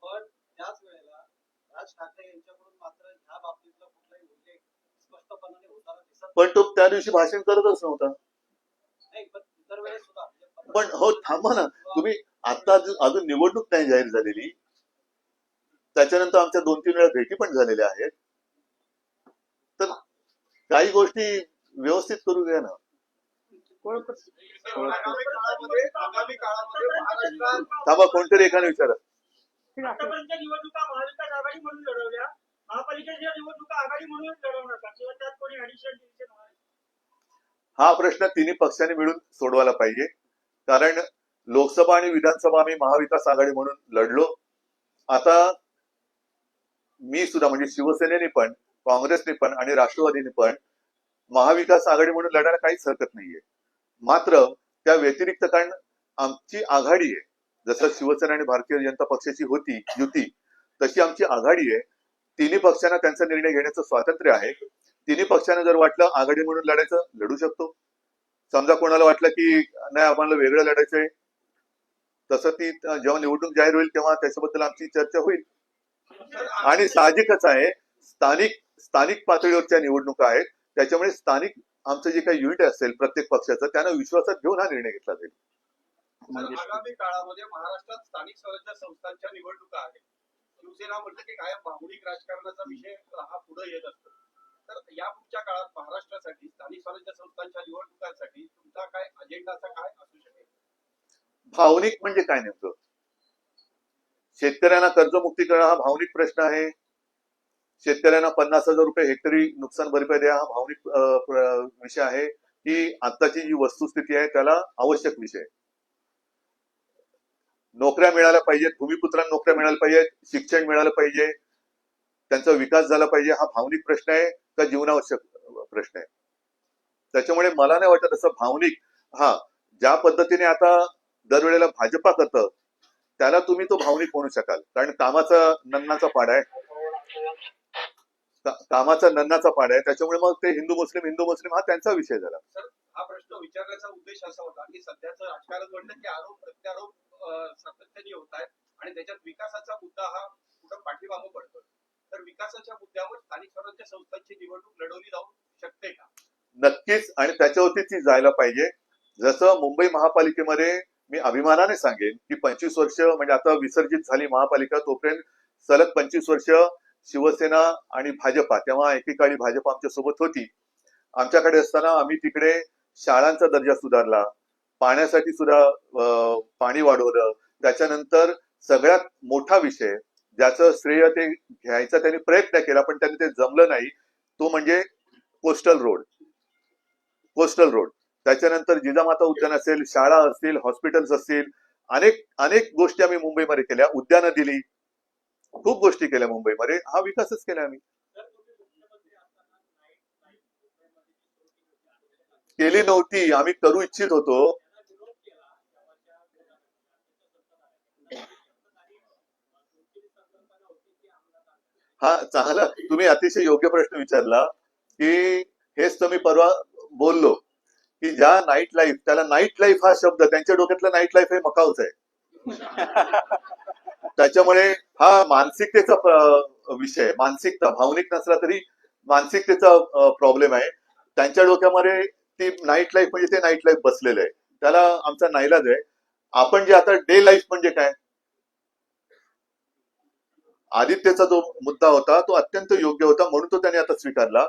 पण त्याच वेळेला राज ठाकरे यांच्याकडून मात्र ह्या बाबतीतला कुठलाही उल्लेख स्पष्टपणाने होताना दिसत नाही. पण तो त्या दिवशी भाषण करतच नव्हता. पण इतर वेळेस सुद्धा म्हणजे पण हो, थांबा ना तुम्ही. आता अजून निवडणूक नाही जाहीर झालेली, त्याच्यानंतर आमच्या 2-3 वेळा भेटी पण झालेल्या आहेत. तर काही गोष्टी व्यवस्थित करू द्या ना. आगामी काळामध्ये महाराष्ट्रात थांबा, कोणतरी एकाने विचारा. आतापर्यंतच्या निवडणुका महाविकास आघाडी म्हणून लढवल्या, महापालिकेच्या निवडणुका आघाडी म्हणून लढवणार का, किंवा त्यात कोणी ऍडिशनल डिव्हिजन होणार? हा प्रश्न तिन्ही पक्षांनी मिळून सोडवायला पाहिजे. कारण लोकसभा आणि विधानसभा आम्ही महाविकास आघाडी म्हणून लढलो. आता मी सुद्धा, म्हणजे शिवसेनेने पण, काँग्रेसने पण आणि राष्ट्रवादीने पण महाविकास आघाडी म्हणून लढायला काहीच हरकत नाहीये. मात्र त्या व्यतिरिक्त, कारण आमची आघाडी आहे, जसं शिवसेना आणि भारतीय जनता पक्षाची होती युती, तशी आमची आघाडी आहे. तिन्ही पक्षांना त्यांचा निर्णय घेण्याचं स्वातंत्र्य आहे. तिन्ही पक्षांना जर वाटलं आघाडी म्हणून लढायचं, लढू शकतो. समजा कोणाला वाटलं की नाही आम्हाला वेगळं लढायचंय, तसं ती जेव्हा निवडणूक जाहीर होईल तेव्हा त्याच्याबद्दल आमची चर्चा होईल. आणि साहजिकच आहे, स्थानिक पातळीवरच्या निवडणुका आहेत, त्याच्यामुळे स्थानिक आमचं जे काही युनिट असेल प्रत्येक पक्षाचं, त्यांना विश्वासात घेऊन हा निर्णय घेतला जाईल. आगामी काळामध्ये महाराष्ट्रात स्थानिक स्वराज्य संस्थांच्या निवडणुका आहेत. शिवसेना म्हटलं की कायम भावनिक राजकारणाचा विषय हा पुढे येत असतो. तर या पुढच्या काळात महाराष्ट्रासाठी स्थानिक स्वराज्य संस्थांच्या निवडणुकांसाठी तुमचा काय अजेंडाचा काय असू शकेल? भावनिक म्हणजे काय नेमकं? शेतकऱ्यांना कर्जमुक्ती करणं हा भावनिक प्रश्न आहे. शेतकऱ्यांना 50,000 रुपये हेक्टरी नुकसान भरपाई द्या हा भावनिक विषय आहे. की आत्ताची जी वस्तुस्थिती आहे त्याला आवश्यक विषय. नोकऱ्या मिळाल्या पाहिजेत, भूमिपुत्रांना नोकऱ्या मिळाल्या पाहिजेत, शिक्षण मिळालं पाहिजे, त्यांचा विकास झाला पाहिजे, हा भावनिक प्रश्न आहे का जीवनावश्यक प्रश्न आहे? त्याच्यामुळे मला नाही वाटत असं भावनिक. हा, ज्या पद्धतीने आता दरवेळेला भाजपा करतं त्याला तुम्ही तो भावनिक म्हणू शकाल, कारण कामाचा नन्नाचा पाडा आहे, कामाचा नन्नाचा पाडा आहे. त्याच्यामुळे मग ते हिंदू मुस्लिम हा त्यांचा विषय झाला. सर, हा प्रश्न विचारण्याचा उद्देश असा होता की सध्याचं राजकारण म्हणलं की आरोप प्रत्यारोप सातत्याने होत आहेत आणि त्याच्यात विकासाचा मुद्दा हा कुठं पाठीमागं पडतो. तर विकासाच्या मुद्द्यावर स्थानिक स्वराज्य संस्थांची निवडणूक लढवली जाऊ शकते का? नक्कीच, आणि त्याच्यावरती ती जायला पाहिजे. जसं मुंबई महापालिकेमध्ये मी अभिमानाने सांगेन की 25 वर्ष म्हणजे आता विसर्जित झाली महापालिका, तोपर्यंत सलग 25 वर्ष शिवसेना आणि भाजपा, तेव्हा एकेकाळी भाजपा आमच्या सोबत होती, आमच्याकडे असताना आम्ही तिकडे शाळांचा दर्जा सुधारला, पाण्यासाठी सुद्धा पाणी वाढवलं. त्याच्यानंतर सगळ्यात मोठा विषय ज्याचं श्रेय ते घ्यायचा त्यांनी प्रयत्न केला पण त्यांनी ते जमलं नाही, तो म्हणजे कोस्टल रोड. त्याच्यानंतर जिजामाता उद्यान असेल, शाळा असतील, हॉस्पिटल्स असतील, अनेक अनेक गोष्टी आम्ही मुंबईमध्ये केल्या, उद्यानं दिली, खूप गोष्टी केल्या मुंबईमध्ये. हा विकासच केला आम्ही. केली नव्हती, आम्ही करू इच्छित होतो. हा चांगला, तुम्ही अतिशय योग्य प्रश्न विचारला की हेच तर मी परवा बोललो की ज्या नाईट लाईफ, त्याला नाईट लाईफ हा शब्द, त्यांच्या डोक्यातला नाईट लाईफ हे मकाऊच आहे. त्याच्यामुळे हा मानसिकतेचा विषय, मानसिकता, भावनिक नसला तरी मानसिकतेचा प्रॉब्लेम आहे. त्यांच्या डोक्यामध्ये ती नाईट लाईफ म्हणजे ते नाईट लाईफ बसलेलं आहे. त्याला आमचा नाईलाज आहे. आपण जे आता डे लाईफ म्हणजे काय, आदित्यचा जो मुद्दा होता तो अत्यंत योग्य होता, म्हणून तो त्याने आता स्वीकारला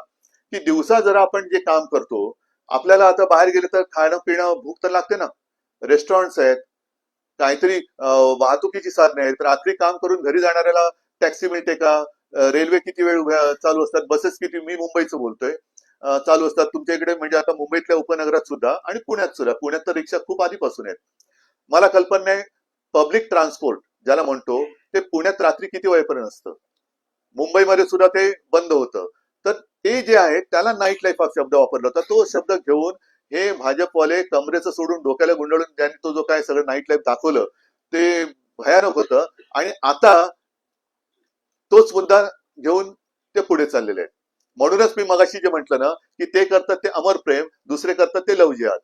की दिवसा जरा आपण जे काम करतो, आपल्याला आता बाहेर गेले तर खाणं पिणं भूक तर लागते ना, रेस्टॉरंट्स आहेत, काहीतरी वाहतुकीची साधने आहेत, रात्री काम करून घरी जाणाऱ्याला टॅक्सी मिळते का, रेल्वे किती वेळ चालू असतात, बसेस किती, मी मुंबईचं बोलतोय, चालू असतात तुमच्या इकडे, म्हणजे आता मुंबईतल्या उपनगरात सुद्धा आणि पुण्यात सुद्धा. पुण्यात तर रिक्षा खूप आधीपासून आहेत. मला कल्पना नाही पब्लिक ट्रान्सपोर्ट ज्याला म्हणतो ते पुण्यात रात्री किती वेळेपर्यंत असतं, मुंबईमध्ये सुद्धा ते बंद होतं. तर ते जे आहे त्याला नाईट लाईफ हा शब्द वापरला होता. तो शब्द घेऊन हे भाजपवाले कमरेचं सोडून डोक्याला गुंडाळून त्यांनी तो जो काय सगळं नाईट लाईफ दाखवलं ते भयानक होतं. आणि आता तोच मुद्दा घेऊन ते पुढे चाललेले आहेत. म्हणूनच मी मगाशी जे म्हटलं ना की ते करतात ते अमर प्रेम, दुसरे करतात ते लव जिहाद.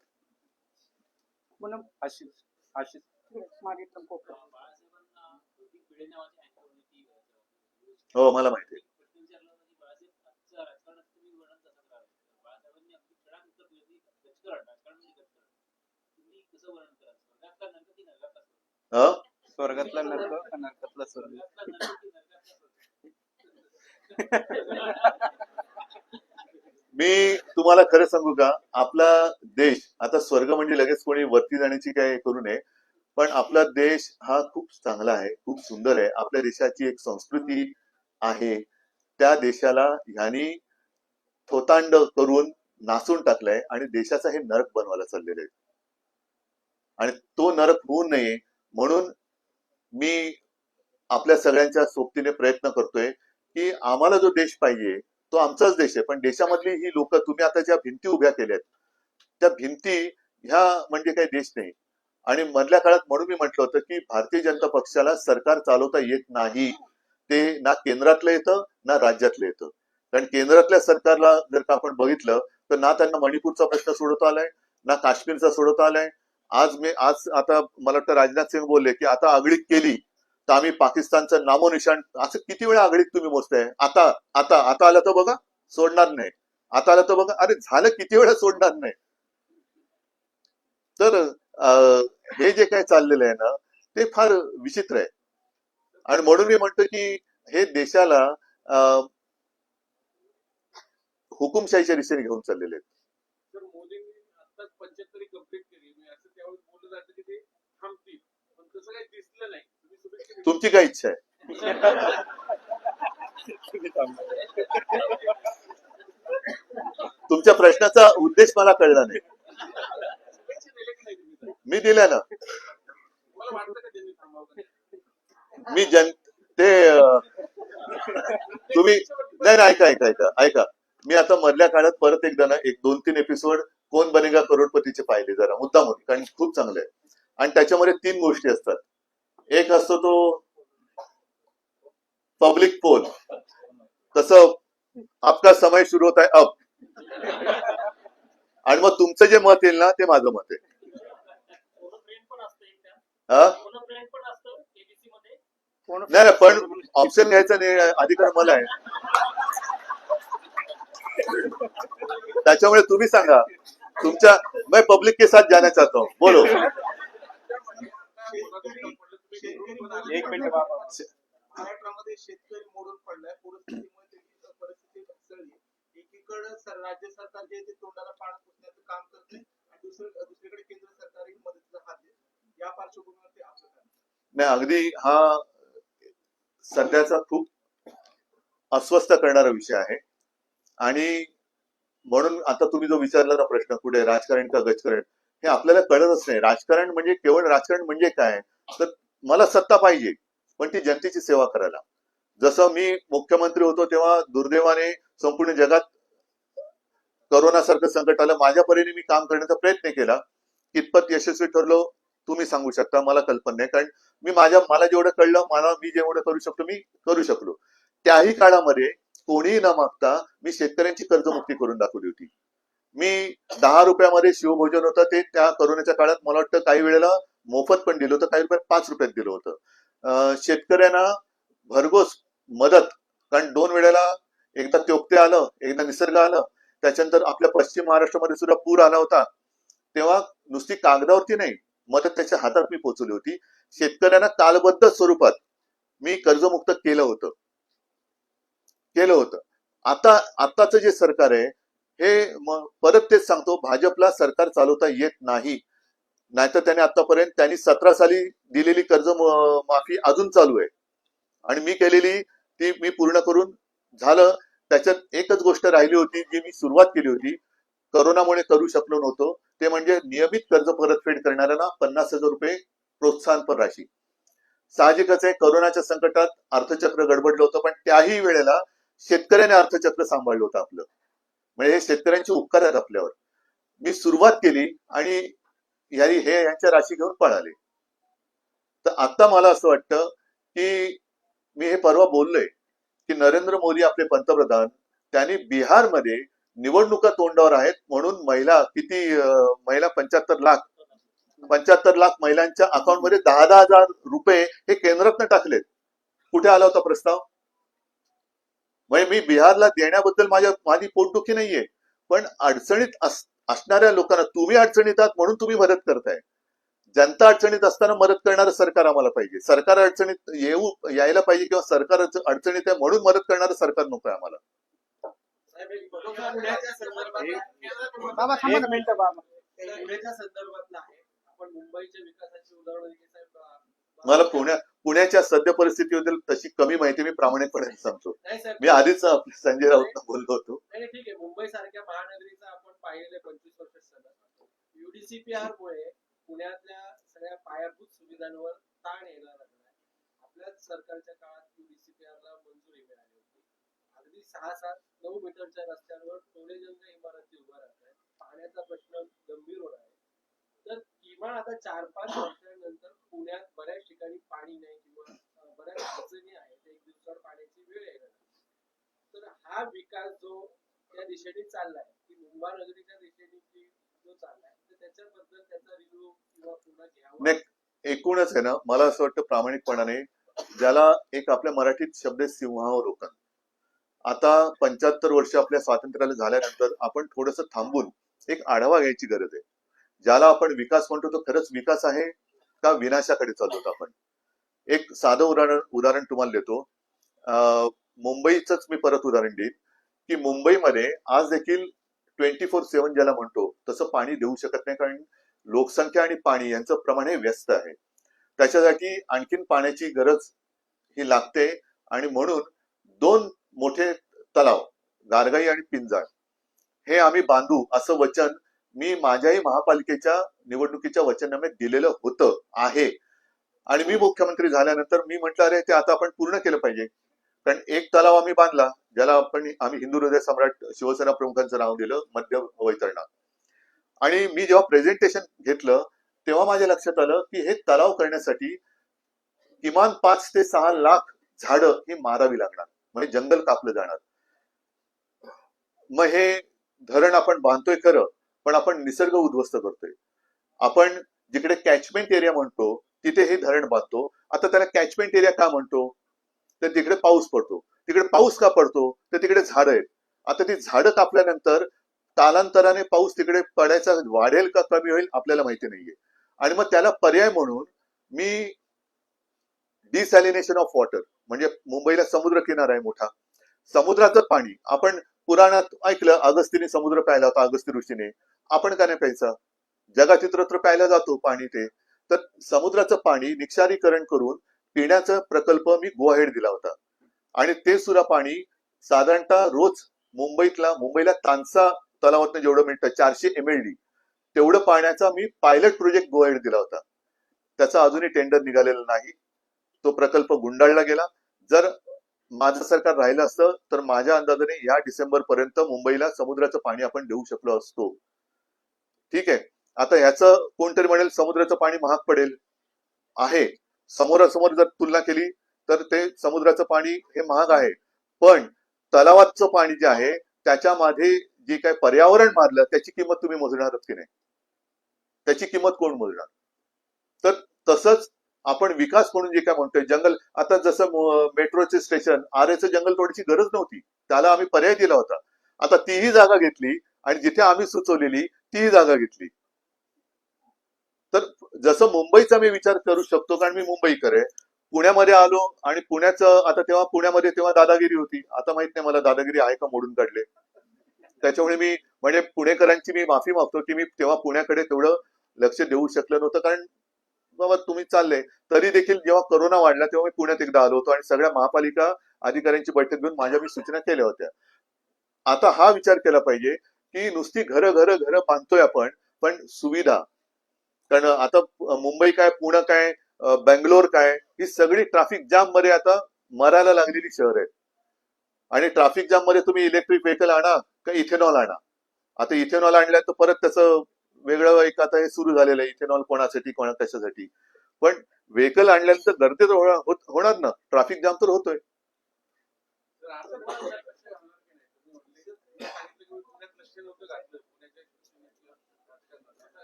म्हणून आशिष मागे पण कोकण. हो मला माहिती आहे. स्वर्गातला नरक का नरकातला स्वर्ग? मी तुम्हाला खरं सांगू का, आपला देश आता स्वर्ग म्हणजे लगेच कोणी वरती जाण्याची काय करू नये, पण आपला देश हा खूप चांगला आहे, खूप सुंदर आहे. आपल्या देशाची एक संस्कृती आहे. त्या देशाला ह्यांनी थोतांड करून नासून टाकलंय आणि देशाचा हे नरक बनवायला चाललेलं आहे. आणि तो नरक होऊ नये म्हणून मी आपल्या सगळ्यांच्या सोबतीने प्रयत्न करतोय की आम्हाला जो देश पाहिजे तो आमचाच देश आहे, पण देशामधली ही लोक, तुम्ही आता ज्या भिंती उभ्या केल्यात त्या भिंती ह्या म्हणजे काही देश नाही. आणि मधल्या काळात म्हणून मी म्हटलं होतं की भारतीय जनता पक्षाला सरकार चालवता येत नाही. ते ना केंद्रातलं येतं ना राज्यातलं येतं. कारण केंद्रातल्या सरकारला जर का आपण बघितलं तर ना त्यांना मणिपूरचा प्रश्न सोडवता आलाय, ना काश्मीरचा सोडवता आलाय. आज आता मला वाटतं राजनाथ सिंह बोलले की आता आगळीक केली तर आम्ही पाकिस्तानचं नामोनिशाण, असं किती वेळा आगळीक तुम्ही मोजताय, आता आता आता आलं तर बघा सोडणार नाही, आता आलं तर बघा, अरे झालं किती वेळा सोडणार नाही. तर हे जे काही चाललेलं आहे ना ते फार विचित्र आहे. आणि म्हणून मी म्हणतो की हे देशाला हुकुमशाहीच्या दिशेने घेऊन चाललेले आहेत. तर मोदींनी आता 75 कंप्लीट केली, असं त्यावेळेस बोललं जातं की ते थांबतील, पण तसं काही दिसलं नाही. तुम्ही शुभेच्छा दिल्या. तुमची काय इच्छा आहे? तुमच्या प्रश्नाचा उद्देश मला कळला नाही. शुभेच्छा दिल्या की नाही तुम्ही? मी दिल्या ना. मला वाटतं का त्यांनी थांबावं? मी तुम्ही नाही नाही, ऐका मी आता मधल्या काळात परत एकदा ना 1-2-3 एपिसोड कोण बनेगा करोडपतीचे पाहिले जरा मुद्दाम होते, कारण खूप चांगले आहे. आणि त्याच्यामध्ये 3 गोष्टी असतात. एक असतो तो पब्लिक पोल, कसं आपका समय सुरू होत आहे अब, आणि मग तुमचं जे मत येईल ना ते माझं मत आहे. प्रेम पण असतं एक त्यात. हा प्रेम नाही नाही, पण ऑप्शन घ्यायचा अधिकार मला आहे. त्याच्यामुळे तुम्ही सांगा तुमच्या, मैं पब्लिक के साथ जाना चाहता हूँ, बोलो. एक मिनिट बाबा. महाराष्ट्रामध्ये शेतकरी मोडून पडलाय परिस्थितीमुळे त्याची परिस्थिती ढासळली. एकीकडे राज्य सरकार जे आहे ते तोंडाला पाणी पुसण्याचं काम करते आणि दुसरीकडे केंद्र सरकारही मदतीचा हात देते. या पार्श्वभूमीवर ते आपलं काय? नाही, अगदी हा सध्याचा खूप अस्वस्थ करणारा विषय आहे. आणि म्हणून आता तुम्ही जो विचारला ना प्रश्न, कुठे राजकारण का गजकारण, हे आपल्याला कळतच नाही. राजकारण म्हणजे केवळ राजकारण म्हणजे काय, तर मला सत्ता पाहिजे पण ती जनतेची सेवा करायला. जसं मी मुख्यमंत्री होतो तेव्हा दुर्दैवाने संपूर्ण जगात करोनासारखं संकट आलं, माझ्या परीने मी काम करण्याचा प्रयत्न केला. कितपत यशस्वी ठरलो तुम्ही सांगू शकता, मला कल्पना नाही. कारण मला जेवढं कळलं, मी जेवढं करू शकतो मी करू शकलो. त्याही काळामध्ये कोणीही न मागता मी शेतकऱ्यांची कर्जमुक्ती करून दाखवली होती. मी 10 रुपयामध्ये शिवभोजन होतं ते त्या करोनाच्या काळात मला वाटतं काही वेळेला मोफत पण दिलं होतं, काही रुपयात 5 रुपयात दिलं होतं. शेतकऱ्यांना भरघोस मदत, कारण 2 वेळेला एकदा त्योक्ते आलं, एकदा निसर्ग आलं, त्याच्यानंतर आपल्या पश्चिम महाराष्ट्रामध्ये सुद्धा पूर आला होता. तेव्हा नुसती कागदावरती नाही, मदत त्याच्या हातात मी पोहोचवली होती. शेतकऱ्यांना कालबद्ध स्वरूपात मी कर्जमुक्त केलं होतं. आताचं जे सरकार आहे हे परत तेच सांगतो, भाजपला सरकार चालवता येत नाही. नाहीतर त्यांनी 17 साली दिलेली कर्ज माफी अजून चालू आहे आणि मी केलेली ती मी पूर्ण करून झालं. त्याच्यात एकच गोष्ट राहिली होती जी मी सुरुवात केली होती, करोनामुळे करू शकलो नव्हतो, ते म्हणजे नियमित कर्ज परतफेड करणाऱ्यांना 50,000 रुपये प्रोत्साहनपर राशी. साहजिकच आहे, करोनाच्या संकटात अर्थचक्र गडबडलं होतं, पण त्याही वेळेला शेतकऱ्याने अर्थचक्र सांभाळलं होतं आपलं. म्हणजे हे शेतकऱ्यांचे उपकार आहेत आपल्यावर. मी सुरुवात केली आणि यांच्या राशी घेऊन पळाले. तर आता मला असं वाटतं की मी हे परवा बोललोय की नरेंद्र मोदी आपले पंतप्रधान, त्यांनी बिहारमध्ये निवडणुका तोंडावर आहेत म्हणून महिला 75 लाख महिलांच्या अकाउंटमध्ये 10,000 रुपये हे केंद्रातनं टाकलेत. कुठे आला होता प्रस्ताव? म्हणजे मी बिहारला देण्याबद्दल माझी पोटदुखी नाहीये, पण अडचणीत असणाऱ्या लोकांना, तुम्ही अडचणीत आहात म्हणून तुम्ही मदत करताय. जनता अडचणीत असताना मदत करणारं सरकार आम्हाला पाहिजे. सरकार अडचणीत यायला पाहिजे, किंवा सरकार अडचणीत आहे म्हणून मदत करणारं सरकार नको आहे आम्हाला. बाबा थांबा ना. मिनिट बाबा. पुण्याच्या संदर्भातलं आहे. आपण मुंबईच्या विकासाची उदाहरण मला पुण्याच्या सद्य परिस्थितीबद्दल तशी कमी माहिती, मी प्रामाणिकपणे सांगतो. नाही साहेब, मी आधीच संजय राऊत बोललो होतो. नाही ठीक आहे. मुंबई सारख्या महानगरीचा आपण पाहिलेलं 25 वर्ष सलग UDCPR मुळे पुण्यातल्या सगळ्या पायाभूत सुविधांवर ताण यायला लागलाय. आपल्याच सरकारच्या काळात UDCPR ला मंजुरी मिळाली होती. अगदी 6-9 मीटरच्या रस्त्यांवर टोलेजंग इमारती उभ्या राहत आहेत. पाण्याचा प्रश्न गंभीर होणार आहे. तर किमान आता 4-5 वर्षांनंतर पुण्यात बऱ्याच ठिकाणी पाणी नाही किंवा बऱ्याच अडचणी आहेत. एक दिवसावर पाण्याची वेळ येणार. तर हा विकास जो त्या दिशेने चाललाय, की मुंबई नगरीच्या दिशेने जो चाललाय, तर त्याच्याबद्दल त्याचा रिव्ह्यू किंवा पुन्हा घ्यावा. एकूणच आहे ना, मला असं वाटतं प्रामाणिकपणाने, ज्याला एक आपल्या मराठीत शब्द आहे सिंहावलोकन. आता 75 वर्ष आपल्या स्वातंत्र्याला झाल्यानंतर आपण थोडस थांबून एक आढावा घ्यायची गरज आहे. ज्याला आपण विकास म्हणतो तो खरंच विकास आहे का विनाशाकडे चालतो आपण? एक साधं उदाहरण तुम्हाला देतो. मुंबईच मी परत उदाहरण देईन की मुंबईमध्ये आज देखील 24/7 ज्याला म्हणतो तसं पाणी देऊ शकत नाही, कारण लोकसंख्या आणि पाणी यांचं प्रमाण हे व्यस्त आहे. त्याच्यासाठी आणखीन पाण्याची गरज ही लागते आणि म्हणून 2 मोठे तलाव, गारगाई आणि पिंजाळ, हे आम्ही बांधू असं वचन मी माझ्याही महापालिकेच्या निवडणुकीच्या वचननाम्यात दिलेलं होतं आहे. आणि मी मुख्यमंत्री झाल्यानंतर मी म्हटलं अरे ते आता आपण पूर्ण केलं पाहिजे. कारण एक तलाव आम्ही बांधला, ज्याला आम्ही हिंदू हृदय सम्राट शिवसेना प्रमुखांचं नाव दिलं, मध्य वैतरणा. आणि मी जेव्हा प्रेझेंटेशन घेतलं तेव्हा माझ्या लक्षात आलं की हे तलाव करण्यासाठी किमान 5 ते 6 लाख झाडं ही मारावी लागणार, म्हणजे जंगल कापलं जाणार. मग हे धरण आपण बांधतोय खरं, पण आपण निसर्ग उद्ध्वस्त करतोय. आपण जिकडे कॅचमेंट एरिया म्हणतो तिथे हे धरण बांधतो. आता त्याला कॅचमेंट एरिया का म्हणतो? तर तिकडे पाऊस पडतो. तिकडे पाऊस का पडतो? तर तिकडे झाडं आहेत. आता ती झाडं कापल्यानंतर कालांतराने पाऊस तिकडे पडायचा वाढेल का कमी होईल आपल्याला माहिती नाहीये. आणि मग त्याला पर्याय म्हणून मी डिसॅलिनेशन ऑफ वॉटर, म्हणजे मुंबईला समुद्र किनारा आहे मोठा, समुद्राचं पाणी आपण पुराणात ऐकलं, अगस्तीने समुद्र प्यायला होता, अगस्ती ऋषीने. आपण का नाही प्यायचा? जगात इतरत्र प्यायला जातो पाणी ते. तर समुद्राचं पाणी निक्षारीकरण करून पिण्याचा प्रकल्प मी गो अहेड दिला होता. आणि ते सुद्धा पाणी साधारणतः रोज मुंबईला तानसा तलावातनं जेवढं मिळतं 400 MLD तेवढं पाण्याचा मी पायलट प्रोजेक्ट गो अहेड दिला होता. त्याचा अजूनही टेंडर निघालेलं नाही. तो प्रकल्प गुंडाळला गेला. जर माझं सरकार राहिलं असतं तर माझ्या अंदाजाने या डिसेंबर पर्यंत मुंबईला समुद्राचं पाणी आपण देऊ शकलो असतो. ठीक आहे. आता ह्याचं कोणतरी म्हणेल समुद्राचं पाणी महाग पडेल. आहे, समोरासमोर जर तुलना केली तर ते समुद्राचं पाणी हे महाग आहे. पण तलावाचं पाणी जे आहे त्याच्यामध्ये जे काय पर्यावरण मारलं त्याची किंमत तुम्ही मोजणारच की नाही? त्याची किंमत कोण मोजणार? तर तसंच आपण विकास म्हणून जे काय म्हणतोय, जंगल, आता जसं मेट्रोचे स्टेशन आरेचं जंगल तोडीची गरज नव्हती, त्याला आम्ही पर्याय दिला होता. आता तीही जागा घेतली आणि जिथे आम्ही सुचवलेली तीही जागा घेतली. तर जसं मुंबईचा मी विचार करू शकतो, कारण मी मुंबईकर आहे. पुण्यामध्ये आलो आणि पुण्याचं आता तेव्हा पुण्यामध्ये तेव्हा दादागिरी होती. आता माहित नाही मला दादागिरी आहे का, मोडून काढले. त्याच्यामुळे मी म्हणजे पुणेकरांची मी माफी मागतो की मी तेव्हा पुण्याकडे तेवढं लक्ष देऊ शकलं नव्हतं. कारण बाबा तुम्ही चालले, तरी देखील जेव्हा कोरोना वाढला तेव्हा मी पुण्यात एकदा आलो होतो आणि सगळ्या महापालिका अधिकाऱ्यांची बैठक घेऊन माझ्या मी सूचना केल्या होत्या. आता हा विचार केला पाहिजे की नुसती घरं बांधतोय आपण, पण सुविधा, कारण आता मुंबई काय, पुणे काय, बेंगलोर काय, ही सगळी ट्रॅफिक जाम मध्ये आता मरायला लागलेली शहर आहेत. आणि ट्रॅफिक जाम मध्ये तुम्ही इलेक्ट्रिक व्हेकल आणा का इथेनॉल आणा. आता इथेनॉल आणल्या तर परत त्याचं वेगळं एक आता हे सुरू झालेलं आहे, इथेनॉल कोणासाठी कशासाठी. पण व्हेकल आणल्यानंतर गर्दी तर होणार ना, ट्रॅफिक जाम तर होतोय.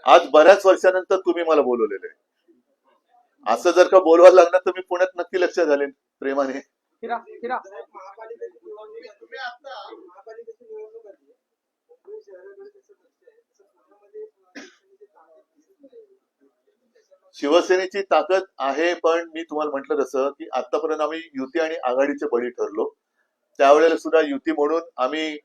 आज बऱ्याच वर्षानंतर तुम्ही मला बोलवलेलं आहे. असं जर का बोलवायला लागणार तर मी पुण्यात नक्की लक्ष घालेन प्रेमाने. तुम्ही आता महापालिकेची निवडणूक आली, मुंबई शहराकडे कसं लक्ष आहे, तसं पुण्यामध्ये शिवसेनेची ताकद आहे, पण मी तुम्हाला म्हटलं तसं की आतापर्यंत आम्ही युती आणि आघाडीचे बळी ठरलो. त्यावेळेला सुद्धा युती म्हणून आम्ही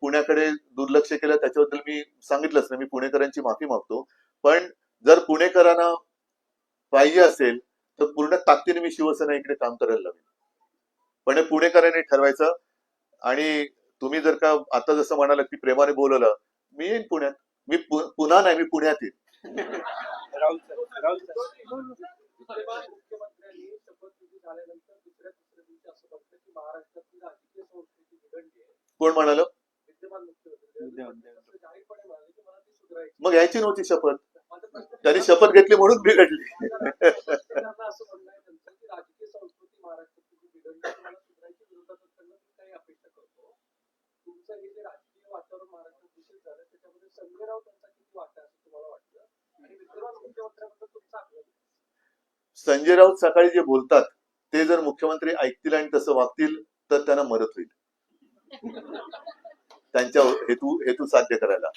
पुण्याकडे दुर्लक्ष केलं. त्याच्याबद्दल मी सांगितलंच नाही, मी पुणेकरांची माफी मागतो. पण जर पुणेकरांना पाहिजे असेल तर पूर्ण ताकदीने मी शिवसेना इकडे काम करायला लागेल. पण हे पुणेकरांनी ठरवायचं. आणि तुम्ही जर का आता जसं म्हणाला की प्रेमाने बोलवलं, मी येईन पुण्यात. मी पुन्हा नाही, मी पुण्यात येईन. राहुल सर मुख्यमंत्र्यांनी शपथविधी झाल्यानंतर दुसऱ्या दिवशी असं बघतं की महाराष्ट्रातील राजकीय संस्कृती बिघडली आहे. कोण म्हणाल? विद्यमान मुख्यमंत्री जाहीरपणे म्हणाले की मला ती सुधारायची. मग यायची नव्हती शपथ. माझं प्रश्न त्यांनी शपथ घेतली म्हणून बिघडली. असं म्हणणं आहे त्यांचं की राजकीय संस्कृती महाराष्ट्राची जी बिघडली आहे, मला सुधारायची, विरोधात असताना मी काही अपेक्षा करतो. तुमचं हे जे राजकीय वातावरण महाराष्ट्रात दूषित झालं त्याच्यामध्ये संजय राऊत यांचा किती वाटा आहे असं तुम्हाला वाटतं? आणि विद्यमान मुख्यमंत्र्यांबद्दल तुमचा आग्रह. संजय राऊत सकाळी जे बोलतात ते जर मुख्यमंत्री ऐकतील आणि तसं वागतील तर त्यांना मदत होईल त्यांच्या हेतू साध्य करायला.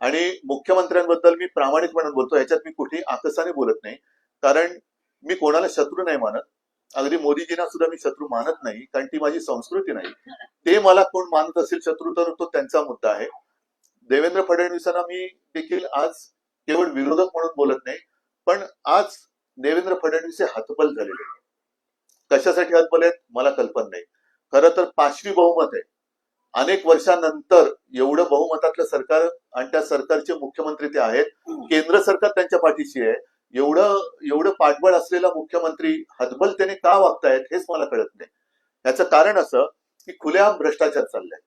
आणि मुख्यमंत्र्यांबद्दल मी प्रामाणिकपणे बोलतो, ह्याच्यात मी कुठेही आकसाने बोलत नाही. कारण मी कोणाला शत्रू नाही मानत. अगदी मोदीजींना सुद्धा मी शत्रू मानत नाही, कारण ती माझी संस्कृती नाही. ते मला कोण मानत असेल शत्रू तर तो त्यांचा मुद्दा आहे. देवेंद्र फडणवीसांना मी देखील आज केवळ विरोधक म्हणून बोलत नाही, पण आज देवेंद्र फडणवीस हे हतबल झालेले आहेत. कशासाठी हतबल आहेत मला कल्पना नाही. खरं तर 5वी बहुमत आहे. अनेक वर्षांनंतर एवढं बहुमतातलं सरकार आणि त्या सरकारचे मुख्यमंत्री ते आहेत. केंद्र सरकार त्यांच्या पाठीशी आहे. एवढं पाठबळ असलेला मुख्यमंत्री हतबलतेने का वागतायत हेच मला कळत नाही. याचं कारण असं की खुलेआम भ्रष्टाचार चाललाय.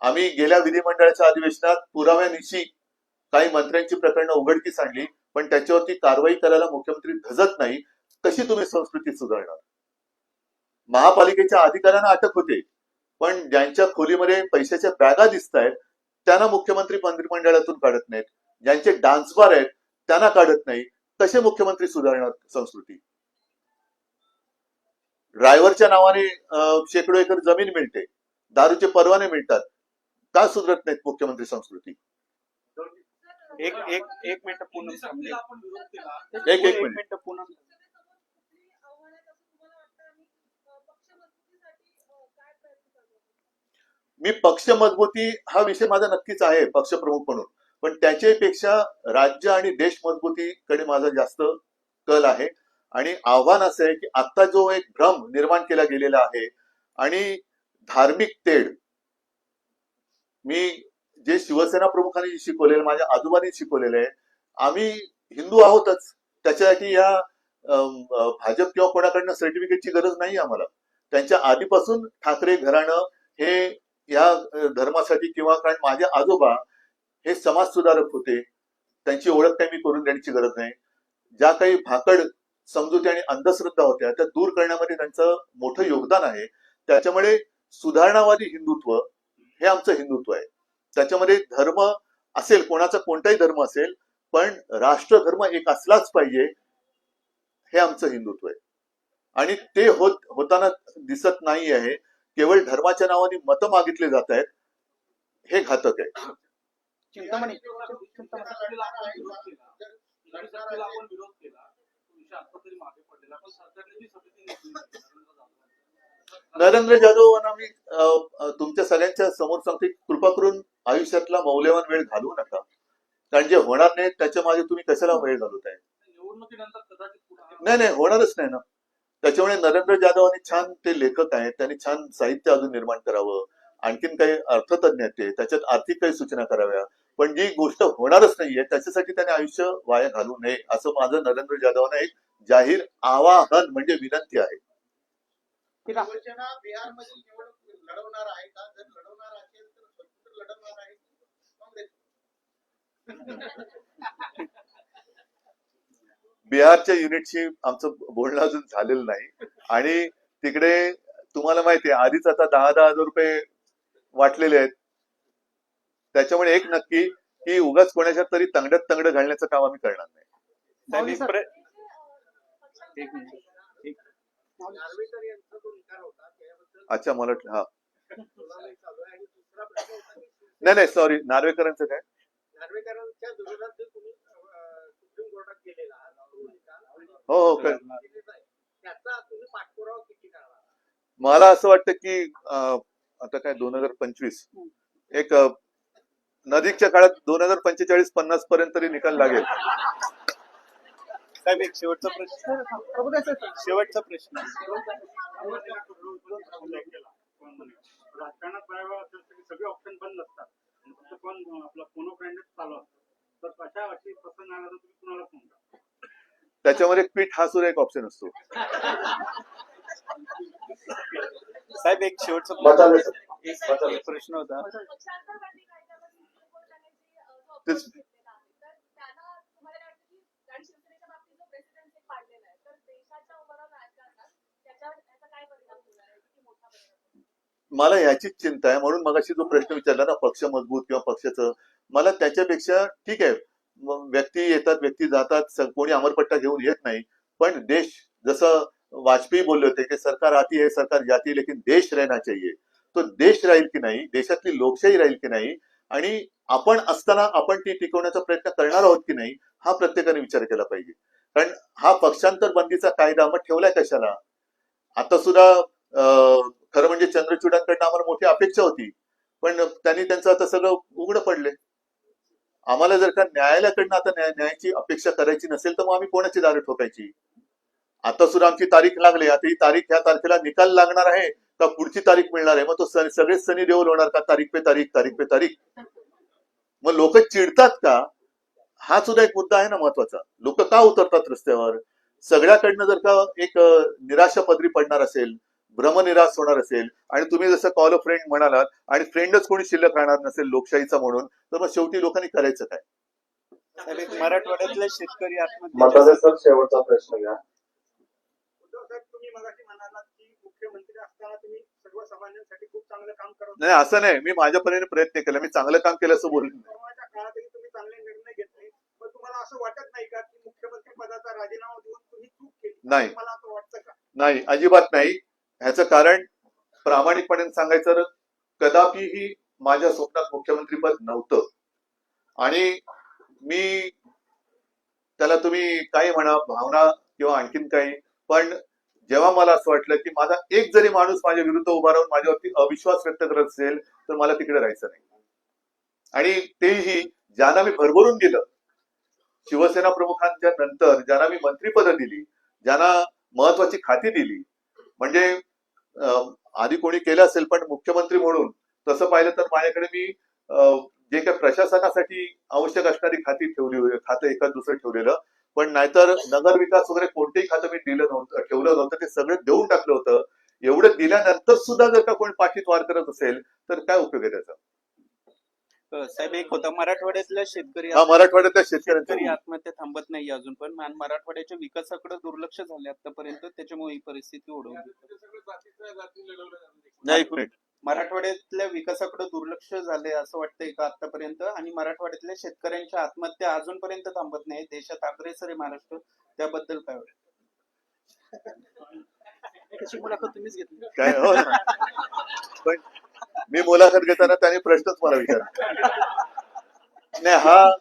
आम्ही गेल्या विधिमंडळाच्या अधिवेशनात पुराव्यानिशी काही मंत्र्यांची प्रकरणं उघडकीस आणली, पण त्याच्यावरती कारवाई करायला मुख्यमंत्री धजत नाही. कशी तुम्ही संस्कृती सुधारणार? महापालिकेच्या अधिकाऱ्यांना अटक होते, पण ज्यांच्या खोलीमध्ये पैशाच्या बॅगा दिसत आहेत त्यांना मुख्यमंत्री मंत्रिमंडळातून काढत नाहीत. ज्यांचे डान्स बार आहेत त्यांना काढत नाही. कसे मुख्यमंत्री सुधारणार संस्कृती? ड्रायव्हरच्या नावाने शेकडो एकर जमीन मिळते, दारूचे परवाने मिळतात, का सुधरत नाहीत मुख्यमंत्री संस्कृती? एक एक एक मिनिट पूर्ण संस्कृतीला आपण विरोध केला. एक एक मिनिट. मिनिट पूर्ण मी पक्ष मजबूती हा विषय माझा नक्कीच आहे पक्षप्रमुख म्हणून, पण त्याच्यापेक्षा राज्य आणि देश मजबूतीकडे माझा जास्त कल आहे. आणि आव्हान असं आहे की आता जो एक भ्रम निर्माण केला गेलेला आहे आणि धार्मिक तेढ, मी जे शिवसेना प्रमुखांनी शिकवलेलं, माझ्या आजोबांनी शिकवलेलं आहे, आम्ही हिंदू आहोतच, त्याच्यासाठी या भाजप किंवा कोणाकडनं सर्टिफिकेटची गरज नाही आम्हाला. त्यांच्या आधीपासून ठाकरे घराणं हे या धर्मासाठी, किंवा कारण माझे आजोबा हे समाज सुधारक होते, त्यांची ओळख काही मी करून देण्याची गरज नाही. ज्या काही भाकड समजुती आणि अंधश्रद्धा होत्या त्या दूर करण्यामध्ये त्यांचं मोठं योगदान आहे. त्याच्यामुळे सुधारणावादी हिंदुत्व हे आमचं हिंदुत्व आहे. त्याच्यामध्ये धर्म असेल, कोणाचा कोणताही धर्म असेल, पण राष्ट्रधर्म एक असलाच पाहिजे, हे आमचं हिंदुत्व आहे. आणि ते होताना दिसत नाही आहे. केवळ धर्माच्या नावाने मतं मागितले जात आहेत, हे घातक आहे. चिंतामणी संस्कृतीला आपण विरोध केला. जर संस्कृतीला आपण विरोध केला, तो विषय आता तरी मागे पडलेला, पण सरकारने जी समिती नेमली, नरेंद्र जाधवांना मी तुमच्या सगळ्यांच्या समोर सांगते, कृपा करून आयुष्यातला मौल्यवान वेळ घालवू नका, कारण जे होणार नाही त्याच्या मागे तुम्ही कशाला वेळ घालवताय? निवडणुकीनंतर कदाचित पुढे नाही नाही, होणारच नाही ना. त्याच्यामुळे नरेंद्र जाधवांनी छान, ते लेखक आहेत, त्यांनी छान साहित्य अजून निर्माण करावं, आणखीन काही अर्थतज्ञ आहेत ते, त्याच्यात आर्थिक काही सूचना कराव्या. पण जी गोष्ट होणारच नाहीये त्याच्यासाठी त्याने आयुष्य वाया घालू नये, असं माझं नरेंद्र जाधवांना एक जाहीर आवाहन म्हणजे विनंती आहे. शिवसेना बिहारमध्ये निवडणूक लढवणार आहे का? जर लढवणार असेल तर स्वतंत्र लढवणार आहे काँग्रेस? बिहारच्या युनिटशी आमचं बोलणं अजून झालेलं नाही. आणि तिकडे तुम्हाला माहिती आहे, आधीच आता 10,000 रुपये वाटलेले आहेत. त्याच्यामुळे एक नक्की की उगाच कोणाच्या तरी तंगड्यात तंगड घालण्याचं काम आम्ही करणार नाही. साहेब, सर. एक मिनिट. नार्वेकर यांचा जो निकाल होता त्याबद्दल अच्छा, मला हा सुनावणी चालू आहे. आणि दुसरा प्रश्न होता की नाही नाही, सॉरी, नार्वेकरांचं काय? नार्वेकरांच्या विरोधात जे तुम्ही सुप्रीम कोर्टात गेलेला तो निकाल हो हो, काय दिलेला आहे, त्याचा तुम्ही पाठपुरावा किती करणार? मला असं वाटतं की आता काय 2025 एक नजीकच्या काळात 2045-50 पर्यंत तरी निकाल लागेल. साहेब, एक शेवटचा प्रश्न. शेवटचा प्रश्न. राजकारणात बऱ्याच वेळा असं असतं की सगळे ऑप्शन बंद असतात आणि फक्त पण आपला फोनो फ्रेंडच चालू असतो. तर तशा अशी पसंत आला तर तुम्ही कुणाला फोन करा? त्याच्यामध्ये क्विट हा सुद्धा एक ऑप्शन असतो. साहेब, एक शेवटचा मताने सर. एक प्रश्न होता. तेच मला ह्याचीच चिंता आहे. म्हणून मगाशी जो प्रश्न विचारला ना, पक्ष मजबूत किंवा पक्षाचं, मला त्याच्यापेक्षा ठीक आहे, व्यक्ती येतात, व्यक्ती जातात, कोणी अमरपट्टा घेऊन येत नाही, पण देश, जसं वाजपेयी बोलले होते की सरकार आती है, सरकार जाती है, लेकिन देश रहना चाहिए. तो देश राहील की नाही, देशातली लोकशाही राहील की नाही, आणि आपण असताना आपण ती टिकवण्याचा प्रयत्न करणार आहोत की नाही, हा प्रत्येकाने विचार केला पाहिजे. कारण हा पक्षांतर बंदीचा कायदा मग ठेवलाय कशाला? आता सुद्धा खरं म्हणजे चंद्रचूडांकडनं आम्हाला मोठी अपेक्षा होती, पण त्यांनी त्यांचं आता सगळं उघडं पडले. आम्हाला जर का न्यायालयाकडनं आता न्यायाची अपेक्षा करायची नसेल तर मग आम्ही कोणाची दारं ठोकायची? आता सुद्धा आमची तारीख लागली, आता ही तारीख, ह्या तारखेला निकाल लागणार आहे का पुढची तारीख मिळणार आहे? मग तो सगळेच सनी देओल होणार का? तारीख पे तारीख, तारीख पे तारीख. मग लोक चिडतात का? हा सुद्धा एक मुद्दा आहे ना महत्वाचा. लोक का उतरतात रस्त्यावर? सगळ्याकडनं जर का एक निराशा पदरी पडणार असेल, भ्रमनिराश होणार असेल, आणि तुम्ही जसं कॉल अ फ्रेंड म्हणालात आणि फ्रेंडच कोणी शिल्लक राहणार नसेल लोकशाहीचा म्हणून, तर मग शेवटी लोकांनी करायचं काय? साहेब, एक मराठवाड्यातले शेतकरी मताने सर, शेवटचा प्रश्न घ्या. उद्धव साहेब, तुम्ही मगाशी म्हणालात की मुख्यमंत्री असताना तुम्ही सर्वसामान्यांसाठी खूप चांगलं काम करत नाही, असं नाही, मी माझ्या परीने प्रयत्न केला, मी चांगलं काम केलं असं बोललो. कोरोनाच्या काळातही तुम्ही चांगले निर्णय घेतले. पण तुम्हाला असं वाटत नाही का की मुख्यमंत्री पदाचा पदाचा राजीनामा देऊन तुम्ही चूक केली नाही. मला असं वाटतं का? नाही, अजिबात नाही. ह्याचं कारण प्रामाणिकपणे सांगायचं तर कदापिही माझ्या स्वप्नात मुख्यमंत्रीपद नव्हतं. आणि मी त्याला तुम्ही काही म्हणा, भावना किंवा आणखीन काही, पण जेव्हा मला असं वाटलं की माझा एक जरी माणूस माझ्या विरुद्ध उभा राहून माझ्यावरती अविश्वास व्यक्त करत असेल तर मला तिकडे राहायचं नाही. आणि तेही ज्यांना मी भरभरून दिलं, शिवसेना प्रमुखांच्या नंतर ज्यांना मी मंत्रीपदं दिली, ज्यांना महत्वाची खाती दिली, म्हणजे आधी कोणी केलं असेल पण मुख्यमंत्री म्हणून तसं पाहिलं तर माझ्याकडे मी जे काही प्रशासनासाठी आवश्यक असणारी खाती खातं एखाद दुसरं ठेवलेलं, पण नाहीतर नगर विकास वगैरे कोणतेही खातं मी दिलं नव्हतं, ठेवलं नव्हतं, ते सगळं देऊन टाकलं होतं. एवढं दिल्यानंतर सुद्धा जर का कोणी पाठीत वार करत असेल तर काय उपयोग आहे त्याचा? साहेब एक होता मराठवाड्यातल्या शेतकरी हा, मराठवाड्यातल्या शेतकरी शेतकऱ्यांचा आत्महत्या थांबत नाही अजून पण आणि मराठवाड्याच्या विकासाकडे दुर्लक्ष झाले आतापर्यंत, त्याच्यामुळे ही परिस्थिती ओढवली. ते सगळं जाती लढवलं जातं. नाही, एक मिनिट. मराठवाड्यातल्या विकासाकडे दुर्लक्ष झाले असं वाटतंय का आतापर्यंत? आणि मराठवाड्यातल्या शेतकऱ्यांच्या आत्महत्या अजूनपर्यंत थांबत नाही, देशात अग्रेसर आहे महाराष्ट्र, त्याबद्दल काय वाटतं? त्याची मुलाखत तुम्हीच घेतली. काय हो ना. पण मी मुलाखत घेताना त्याने प्रश्नच मला विचारला नाही.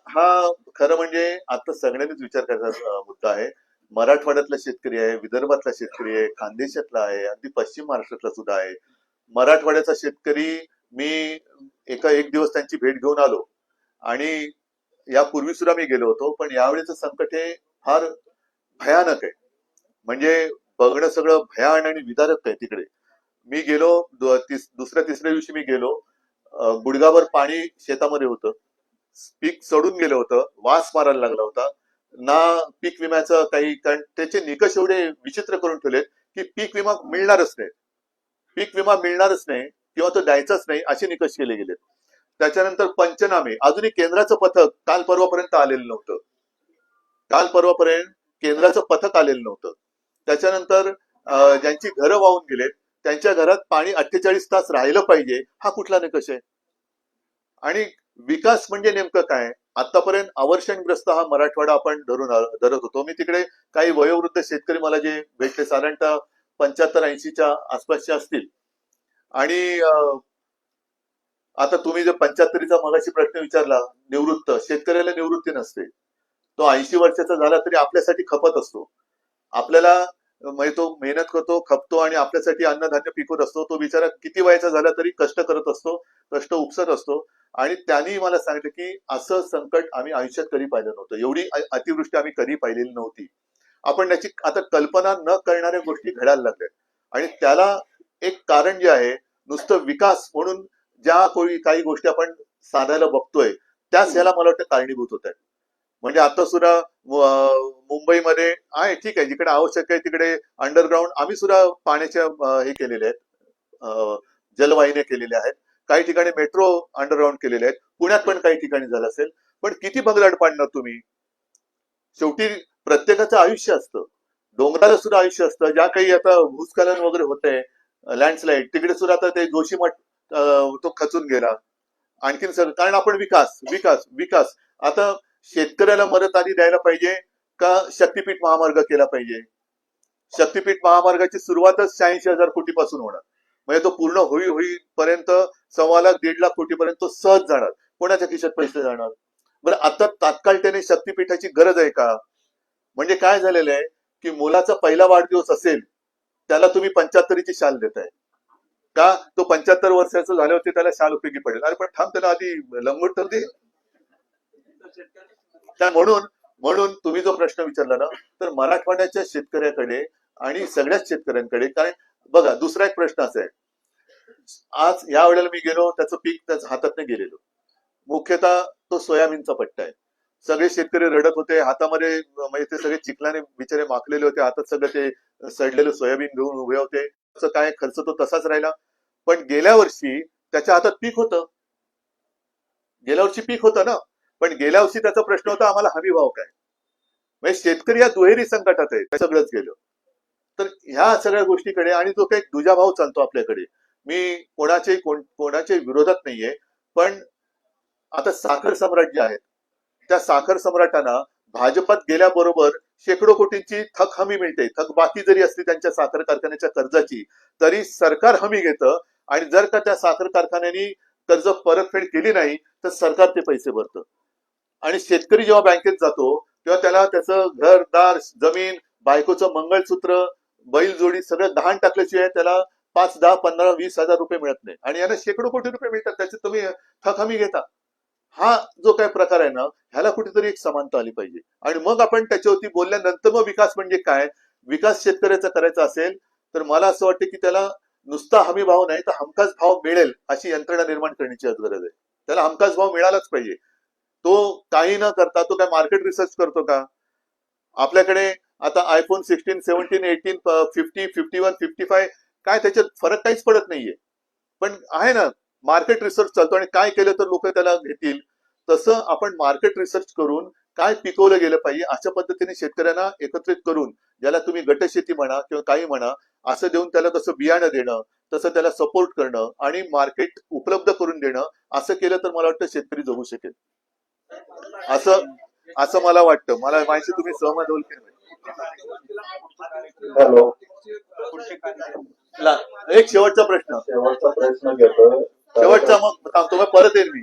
हा खरं म्हणजे आता सगळ्यांनीच विचार करायचा मुद्दा आहे. मराठवाड्यातला शेतकरी आहे, विदर्भातला शेतकरी आहे, खानदेशातला आहे, अगदी पश्चिम महाराष्ट्रातला सुद्धा आहे. मराठवाड्याचा शेतकरी मी एक दिवस त्यांची भेट घेऊन आलो आणि यापूर्वी सुद्धा मी गेलो होतो, पण यावेळेचं संकट हे फार भयानक आहे. म्हणजे बघणं सगळं भयान आणि विदारक आहे तिकडे. मी गेलो दुसऱ्या तिसऱ्या दिवशी मी गेलो, गुडघाभर पाणी शेतामध्ये होतं, पीक सडून गेलं होतं, वास मारायला लागला होता ना. पीक विम्याचं काही, कारण त्याचे निकष एवढे विचित्र करून ठेवलेत की पीक विमा मिळणारच नाही, पीक विमा मिळणारच नाही किंवा तो द्यायचाच नाही असे निकष केले गेलेत. त्याच्यानंतर पंचनामे, अजूनही केंद्राचं पथक काल परवापर्यंत आलेलं नव्हतं, काल परवापर्यंत केंद्राचं पथक आलेलं नव्हतं. त्याच्यानंतर ज्यांची घरं वाहून गेलेत त्यांच्या घरात पाणी 48 तास राहिलं पाहिजे, हा कुठला निकष आहे? आणि विकास म्हणजे नेमकं काय? आतापर्यंत अवर्षणग्रस्त हा मराठवाडा आपण धरत होतो. मी तिकडे काही वयोवृद्ध शेतकरी मला जे भेटले, साधारणतः 75-80च्या आसपासचे असतील. आणि आता तुम्ही जर 75चा मगाशी प्रश्न विचारला, निवृत्त शेतकऱ्याला निवृत्ती नसते. तो 80 वर्षाचा झाला तरी आपल्यासाठी खपत असतो. आपल्याला म्हणजे तो मेहनत करतो, खपतो आणि आपल्यासाठी अन्नधान्य पिकवत असतो. तो बिचारा किती वयाचा झाला तरी कष्ट करत असतो, कष्ट उपसत असतो. आणि त्यांनी मला सांगितलं की असं संकट आम्ही आयुष्यात कधी पाहिलं नव्हतं, एवढी अतिवृष्टी आम्ही कधी पाहिलेली नव्हती. आपण त्याची आता कल्पना न करणाऱ्या गोष्टी घडायला लागल्या. आणि त्याला एक कारण जे आहे, नुसतं विकास म्हणून ज्या काही गोष्टी आपण साधायला बघतोय त्याच ह्याला मला वाटतं कारणीभूत होत आहेत. म्हणजे आता सुद्धा मुंबईमध्ये आहे, ठीक आहे, जिकडे आवश्यक आहे तिकडे अंडरग्राऊंड आम्ही सुद्धा पाण्याच्या हे केलेले आहेत, जलवाहिन्या केलेल्या आहेत. काही ठिकाणी मेट्रो अंडरग्राऊंड केलेले आहेत. पुण्यात पण काही ठिकाणी झालं असेल. पण किती भगदाड पाडणार तुम्ही? शेवटी प्रत्येकाचं आयुष्य असतं, डोंगराला सुद्धा आयुष्य असतं. ज्या काही आता भूस्खलन वगैरे होतंय, लँडस्लाईड, तिकडे सुद्धा आता ते जोशीमठ तो खचून गेला. आणखीन सगळं कारण आपण विकास विकास विकास. आता शेतकऱ्याला मदत आधी द्यायला पाहिजे का शक्तीपीठ महामार्ग केला पाहिजे? शक्तीपीठ महामार्गाची सुरुवातच 86,000 कोटीपासून होणार. म्हणजे तो पूर्ण होईपर्यंत 1.25 लाख 1.5 लाख कोटीपर्यंत तो सहज जाणार. कोणाच्या खिशात पैसे जाणार? बरं, आता तात्काळ त्याने शक्तीपीठाची गरज आहे का? म्हणजे काय झालेलं आहे की मुलाचा पहिला वाढदिवस असेल त्याला तुम्ही 75ची शाल देताय का? तो 75 वर्षाचं झाले होते त्याला शाल उपयोगी पडेल. अरे पण थांब, त्याला आधी लंगोट तर दे. म्हणून तुम्ही जो प्रश्न विचारला ना, तर मराठवाड्याच्या शेतकऱ्याकडे आणि सगळ्याच शेतकऱ्यांकडे काय बघा, दुसरा एक प्रश्न असा आहे. आज या वेळेला मी गेलो, त्याचं पीक त्याच्या हातात नाही गेलेलो. मुख्यतः तो सोयाबीनचा पट्टा आहे. सगळे शेतकरी रडत होते, हातामध्ये म्हणजे ते सगळे चिखलाने बिचारे माखलेले होते, हातात सगळं ते सडलेलं सोयाबीन घेऊन उभे होते. काय खर्च तो तसाच राहिला. पण गेल्या वर्षी त्याच्या हातात पीक होतं, गेल्या वर्षी पीक होतं ना. पण गेल्या वर्षी त्याचा प्रश्न होता आम्हाला हमी भाव काय. म्हणजे शेतकरी या दुहेरी संकटात आहे, सगळंच गेलं. तर ह्या सगळ्या गोष्टीकडे आणि जो काही दुजाभाव चालतो आपल्याकडे, मी कोणाचे विरोधात नाहीये, पण आता साखर सम्राट जे आहेत त्या साखर सम्राटांना भाजपात गेल्याबरोबर शेकडो कोटींची थक हमी मिळते. थक बाकी जरी असली त्यांच्या साखर कारखान्याच्या कर्जाची, तरी सरकार हमी घेतं आणि जर का त्या साखर कारखान्यांनी कर्ज परतफेड केली नाही तर सरकार ते पैसे भरतं. आणि शेतकरी जेव्हा बँकेत जातो तेव्हा त्याला त्याचं घरदार, जमीन, बायकोचं मंगळसूत्र, बैलजोडी सगळं दहाण टाकल्याशिवाय त्याला 5, 10, 15, 20,000 रुपये मिळत नाही आणि यांना शेकडो कोटी रुपये मिळतात. त्याचे तुम्ही थक हमी घेता. हा जो काय प्रकार आहे ना, ह्याला कुठेतरी एक समानता आली पाहिजे. आणि मग आपण त्याच्यावरती बोलल्यानंतर मग विकास म्हणजे काय, विकास शेतकऱ्याचा करायचा असेल तर मला असं वाटतं की त्याला नुसता हमी भाव नाही तर हमखास भाव मिळेल अशी यंत्रणा निर्माण करण्याची आज गरज आहे. त्याला हमखास भाव मिळालाच पाहिजे. तो काही न करता तो काय मार्केट रिसर्च करतो का? आपल्याकडे आता आयफोन 16, 17, 18, 50, 51, 55 काय त्याच्यात फरक काहीच पडत नाहीये. पण आहे ना, मार्केट रिसर्च चालतो आणि काय केलं तर लोक त्याला घेतील. तसं आपण मार्केट रिसर्च करून काय पिकवलं गेलं पाहिजे अशा पद्धतीने शेतकऱ्यांना एकत्रित करून, ज्याला तुम्ही गटशेती म्हणा किंवा काही म्हणा, असं देऊन त्याला तसं बियाणं देणं, तसं त्याला सपोर्ट करणं आणि मार्केट उपलब्ध करून देणं, असं केलं तर मला वाटतं शेतकरी जगू शकेल. असं मला वाटतं. मला माहिती तुम्ही सहमत होईल की नाही. हॅलो, एक शेवटचा प्रश्न, शेवटचा प्रश्न घेतोय. शेवटचा मग थांबतो, मग परत येईल मी.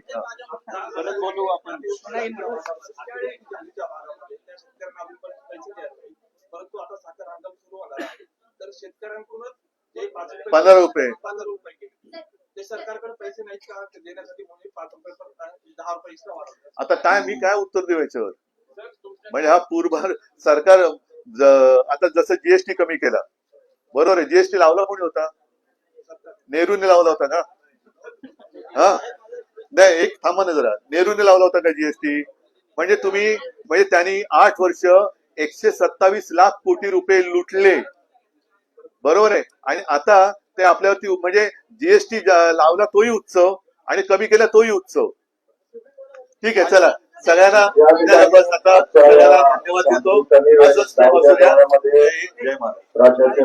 परत बोलू आपण. परंतु आता साखर हंगाम सुरू होणार आहे तर शेतकऱ्यांकडूनच जे 15 रुपये 15 रुपये केले ते सरकारकडे पैसे नाहीत का देण्यासाठी म्हणून 5 रुपये परत 10 रुपये एक्स्ट्रा वाढवतात. आता काय मी काय उत्तर देऊ याच्यावर? म्हणजे हा पूरभार सरकार आता जसं जीएसटी कमी केला, बरोबर आहे, जीएसटी लावला कोणी होता? नेहरूने लावला होता का? हा नाही, एक थांबा ना जरा, नेहरूने लावला होता का जीएसटी? म्हणजे तुम्ही म्हणजे त्यांनी 8 वर्ष 127 लाख कोटी रुपये लुटले, बरोबर आहे. आणि आता ते आपल्यावरती म्हणजे जीएसटी लावला तोही उत्सव आणि कमी केला तोही उत्सव. ठीक आहे, चला सगळ्यांना बस आता सगळ्यांना धन्यवाद देतो. असंच प्रेम असू द्या. जय हिंद, जय महाराष्ट्र. राज्याचे